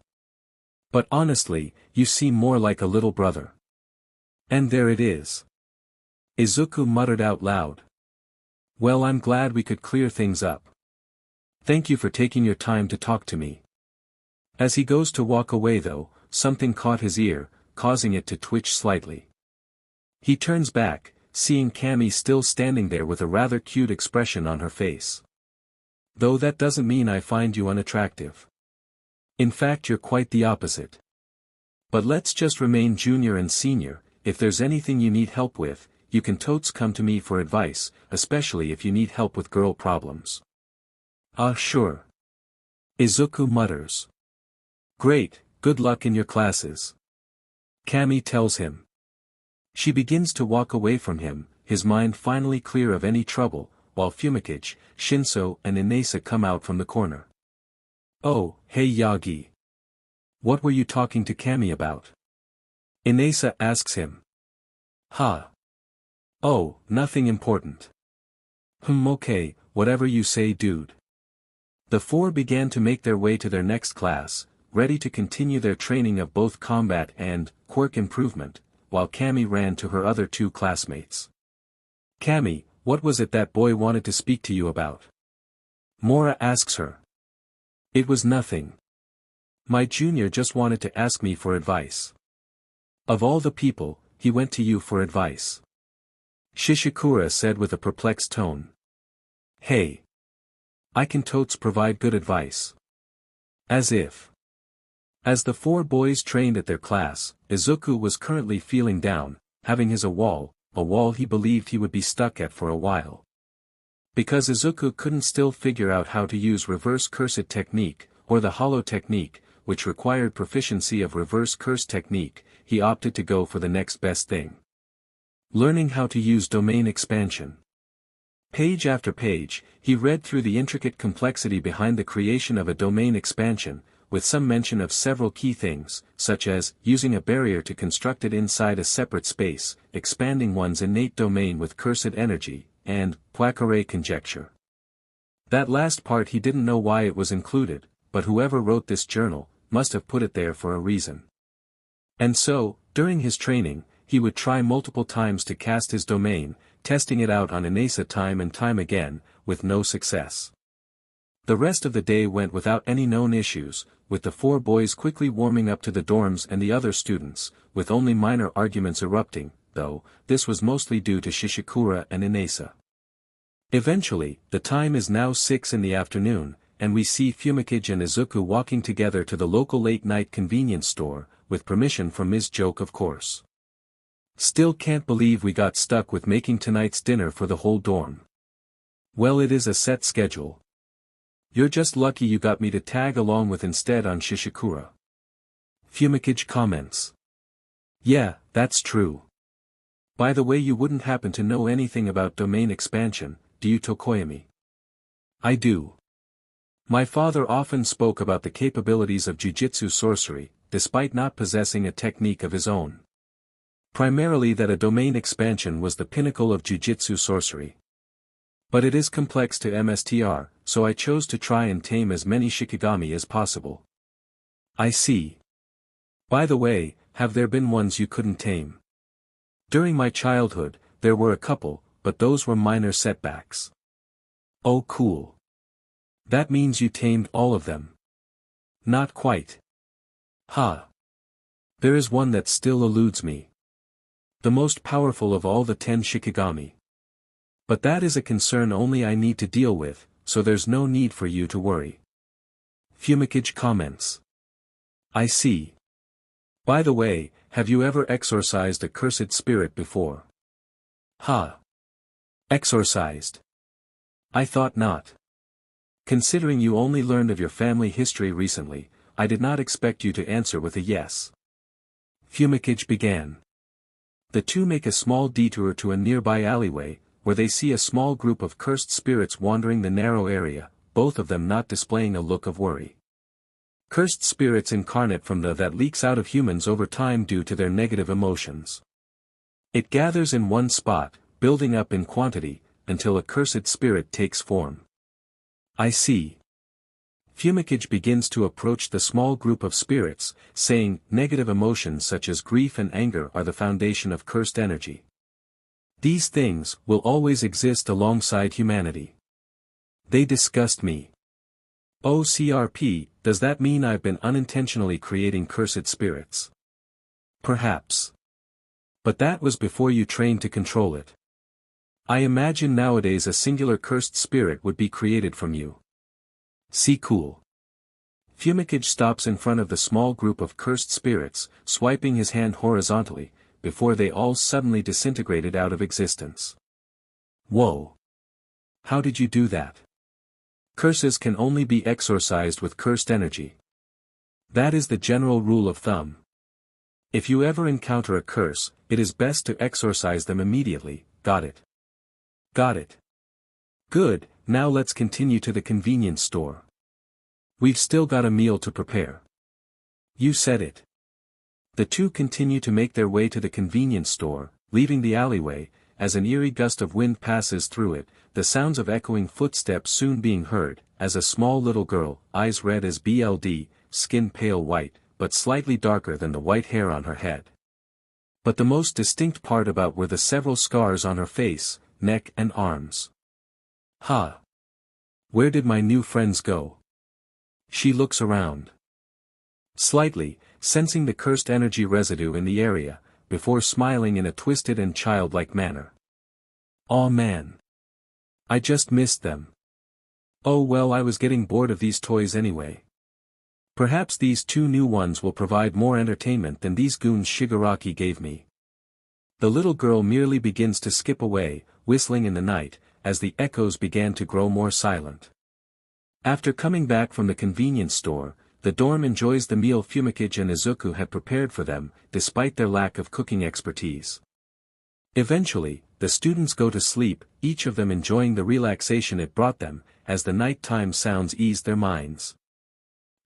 But honestly, you seem more like a little brother. And there it is. Izuku muttered out loud. Well, I'm glad we could clear things up. Thank you for taking your time to talk to me. As he goes to walk away though, something caught his ear, causing it to twitch slightly. He turns back, seeing Cammy still standing there with a rather cute expression on her face. Though that doesn't mean I find you unattractive. In fact, you're quite the opposite. But let's just remain junior and senior. If there's anything you need help with, you can totes come to me for advice, especially if you need help with girl problems. Sure. Izuku mutters. Great, good luck in your classes. Cammy tells him. She begins to walk away from him, his mind finally clear of any trouble, while Fumikage, Shinso and Inesa come out from the corner. Oh, hey Yagi. What were you talking to Cammy about? Inesa asks him. Ha. Oh, nothing important. Okay, whatever you say dude. The four began to make their way to their next class, ready to continue their training of both combat and quirk improvement, while Cammy ran to her other two classmates. Cammy, what was it that boy wanted to speak to you about? Mora asks her. It was nothing. My junior just wanted to ask me for advice. Of all the people, he went to you for advice. Shishikura said with a perplexed tone. Hey. I can totes provide good advice. As if. As the four boys trained at their class, Izuku was currently feeling down, having a wall he believed he would be stuck at for a while. Because Izuku couldn't still figure out how to use reverse cursed technique, or the hollow technique, which required proficiency of reverse curse technique, he opted to go for the next best thing. Learning how to use domain expansion. Page after page, he read through the intricate complexity behind the creation of a domain expansion, with some mention of several key things, such as using a barrier to construct it inside a separate space, expanding one's innate domain with cursed energy, and Poincaré conjecture. That last part he didn't know why it was included, but whoever wrote this journal must have put it there for a reason. And so, during his training, he would try multiple times to cast his domain, testing it out on Inesa time and time again, with no success. The rest of the day went without any known issues, with the four boys quickly warming up to the dorms and the other students, with only minor arguments erupting, though, this was mostly due to Shishikura and Inesa. Eventually, the time is now 6 in the afternoon, and we see Fumikage and Izuku walking together to the local late-night convenience store, with permission from Ms. Joke of course. Still can't believe we got stuck with making tonight's dinner for the whole dorm. Well, it is a set schedule. You're just lucky you got me to tag along with instead on Shishikura. Fumikage comments. Yeah, that's true. By the way, you wouldn't happen to know anything about domain expansion, do you Tokoyami? I do. My father often spoke about the capabilities of jujitsu sorcery, despite not possessing a technique of his own. Primarily that a domain expansion was the pinnacle of jujitsu sorcery. But it is complex to MSTR, so I chose to try and tame as many Shikigami as possible. I see. By the way, have there been ones you couldn't tame? During my childhood, there were a couple, but those were minor setbacks. Oh cool. That means you tamed all of them. Not quite. Ha. There is one that still eludes me. The most powerful of all the 10 Shikigami. But that is a concern only I need to deal with, so there's no need for you to worry. Fumikage comments. I see. By the way, have you ever exorcised a cursed spirit before? Ha. Exorcised? I thought not. Considering you only learned of your family history recently, I did not expect you to answer with a yes. Fumikage began. The two make a small detour to a nearby alleyway, where they see a small group of cursed spirits wandering the narrow area, both of them not displaying a look of worry. Cursed spirits incarnate from the that leaks out of humans over time due to their negative emotions. It gathers in one spot, building up in quantity, until a cursed spirit takes form. I see. Fumikage begins to approach the small group of spirits, saying, negative emotions such as grief and anger are the foundation of cursed energy. These things will always exist alongside humanity. They disgust me. Oh CRP, does that mean I've been unintentionally creating cursed spirits? Perhaps. But that was before you trained to control it. I imagine nowadays a singular cursed spirit would be created from you. See cool. Fumikage stops in front of the small group of cursed spirits, swiping his hand horizontally, before they all suddenly disintegrated out of existence. Whoa. How did you do that? Curses can only be exorcised with cursed energy. That is the general rule of thumb. If you ever encounter a curse, it is best to exorcise them immediately. Got it? Got it. Good, now let's continue to the convenience store. We've still got a meal to prepare. You said it. The two continue to make their way to the convenience store, leaving the alleyway. As an eerie gust of wind passes through it, the sounds of echoing footsteps soon being heard, as a small little girl, eyes red as BLD, skin pale white, but slightly darker than the white hair on her head. But the most distinct part about were the several scars on her face, neck and arms. Ha! Where did my new friends go? She looks around. Slightly, sensing the cursed energy residue in the area, before smiling in a twisted and childlike manner. Aw man. I just missed them. Oh well, I was getting bored of these toys anyway. Perhaps these two new ones will provide more entertainment than these goons Shigaraki gave me. The little girl merely begins to skip away, whistling in the night, as the echoes began to grow more silent. After coming back from the convenience store, the dorm enjoys the meal Fumikage and Izuku had prepared for them, despite their lack of cooking expertise. Eventually, the students go to sleep, each of them enjoying the relaxation it brought them, as the nighttime sounds eased their minds.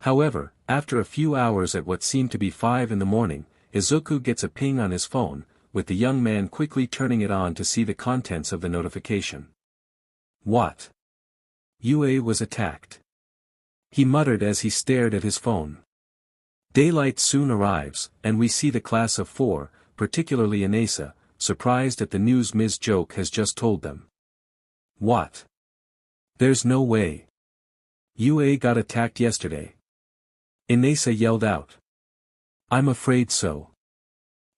However, after a few hours at what seemed to be 5 in the morning, Izuku gets a ping on his phone, with the young man quickly turning it on to see the contents of the notification. What? UA was attacked. He muttered as he stared at his phone. Daylight soon arrives, and we see the class of 4, particularly Inasa, surprised at the news Ms. Joke has just told them. What? There's no way. UA got attacked yesterday. Inasa yelled out. I'm afraid so.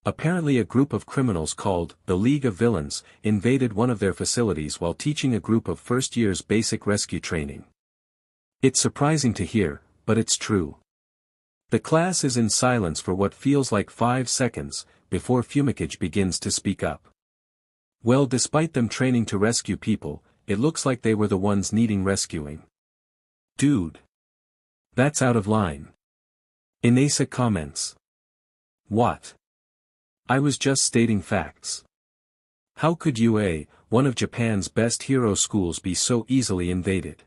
Apparently a group of criminals called the League of Villains invaded one of their facilities while teaching a group of first years basic rescue training. It's surprising to hear, but it's true. The class is in silence for what feels like 5 seconds, before Fumikage begins to speak up. Well, despite them training to rescue people, it looks like they were the ones needing rescuing. Dude. That's out of line. Inasa comments. What? I was just stating facts. How could UA, one of Japan's best hero schools, be so easily invaded?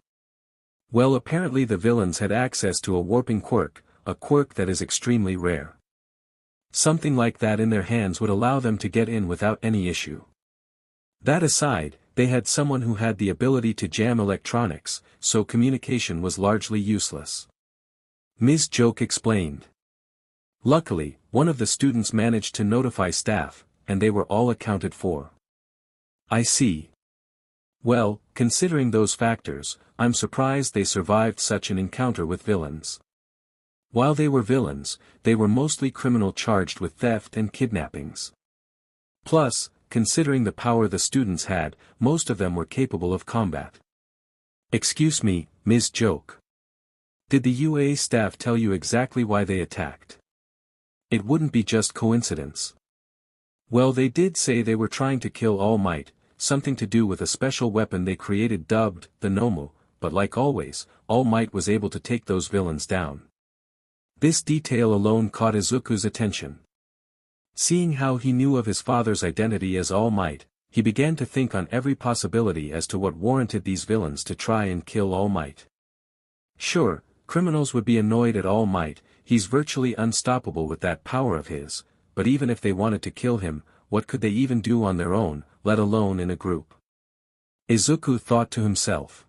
Well, apparently the villains had access to a warping quirk, a quirk that is extremely rare. Something like that in their hands would allow them to get in without any issue. That aside, they had someone who had the ability to jam electronics, so communication was largely useless. Ms. Joke explained. Luckily, one of the students managed to notify staff, and they were all accounted for. I see. Well, considering those factors, I'm surprised they survived such an encounter with villains. While they were villains, they were mostly criminal charged with theft and kidnappings. Plus, considering the power the students had, most of them were capable of combat. Excuse me, Ms. Joke. Did the UA staff tell you exactly why they attacked? It wouldn't be just coincidence. Well, they did say they were trying to kill All Might, something to do with a special weapon they created dubbed the Nomu, but like always, All Might was able to take those villains down. This detail alone caught Izuku's attention. Seeing how he knew of his father's identity as All Might, he began to think on every possibility as to what warranted these villains to try and kill All Might. Sure, criminals would be annoyed at All Might, he's virtually unstoppable with that power of his, but even if they wanted to kill him, what could they even do on their own, let alone in a group? Izuku thought to himself.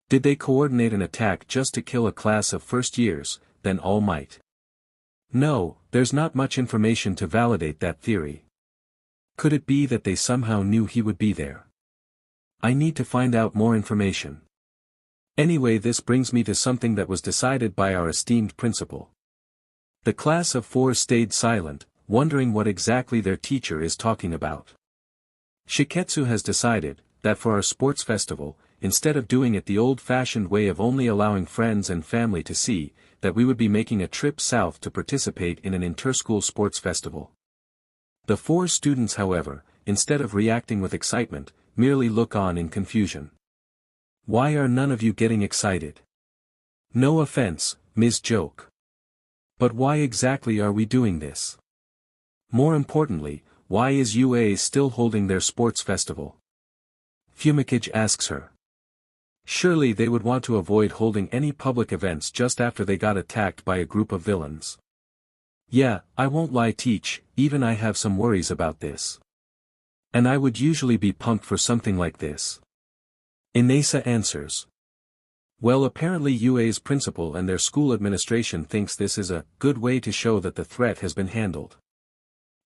Did they coordinate an attack just to kill a class of first years, then All Might? No, there's not much information to validate that theory. Could it be that they somehow knew he would be there? I need to find out more information. Anyway, this brings me to something that was decided by our esteemed principal. The class of 4 stayed silent, wondering what exactly their teacher is talking about. Shiketsu has decided that for our sports festival, instead of doing it the old-fashioned way of only allowing friends and family to see, that we would be making a trip south to participate in an inter-school sports festival. The 4 students, however, instead of reacting with excitement, merely look on in confusion. Why are none of you getting excited? No offense, Ms. Joke. But why exactly are we doing this? More importantly, why is UA still holding their sports festival? Fumikage asks her. Surely they would want to avoid holding any public events just after they got attacked by a group of villains. Yeah, I won't lie, teach, even I have some worries about this. And I would usually be pumped for something like this. Inesa answers. Well, apparently UA's principal and their school administration thinks this is a good way to show that the threat has been handled.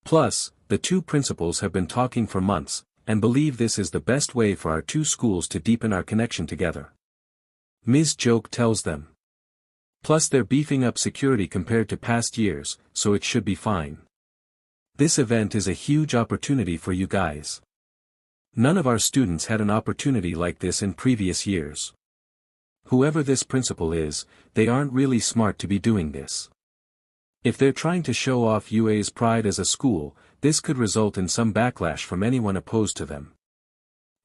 Plus, the 2 principals have been talking for months, and believe this is the best way for our 2 schools to deepen our connection together. Ms. Joke tells them. Plus they're beefing up security compared to past years, so it should be fine. This event is a huge opportunity for you guys. None of our students had an opportunity like this in previous years. Whoever this principal is, they aren't really smart to be doing this. If they're trying to show off UA's pride as a school, this could result in some backlash from anyone opposed to them.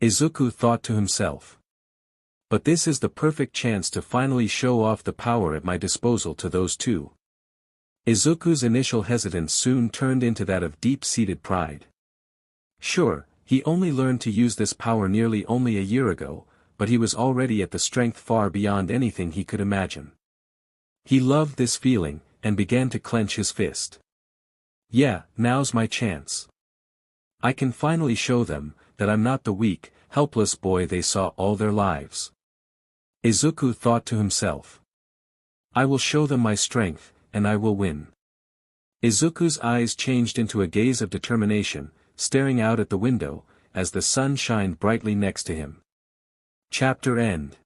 Izuku thought to himself. But this is the perfect chance to finally show off the power at my disposal to those 2. Izuku's initial hesitance soon turned into that of deep-seated pride. Sure, he only learned to use this power nearly only a year ago, but he was already at the strength far beyond anything he could imagine. He loved this feeling, and began to clench his fist. Yeah, now's my chance. I can finally show them that I'm not the weak, helpless boy they saw all their lives. Izuku thought to himself. I will show them my strength, and I will win. Izuku's eyes changed into a gaze of determination, staring out at the window, as the sun shined brightly next to him. Chapter end.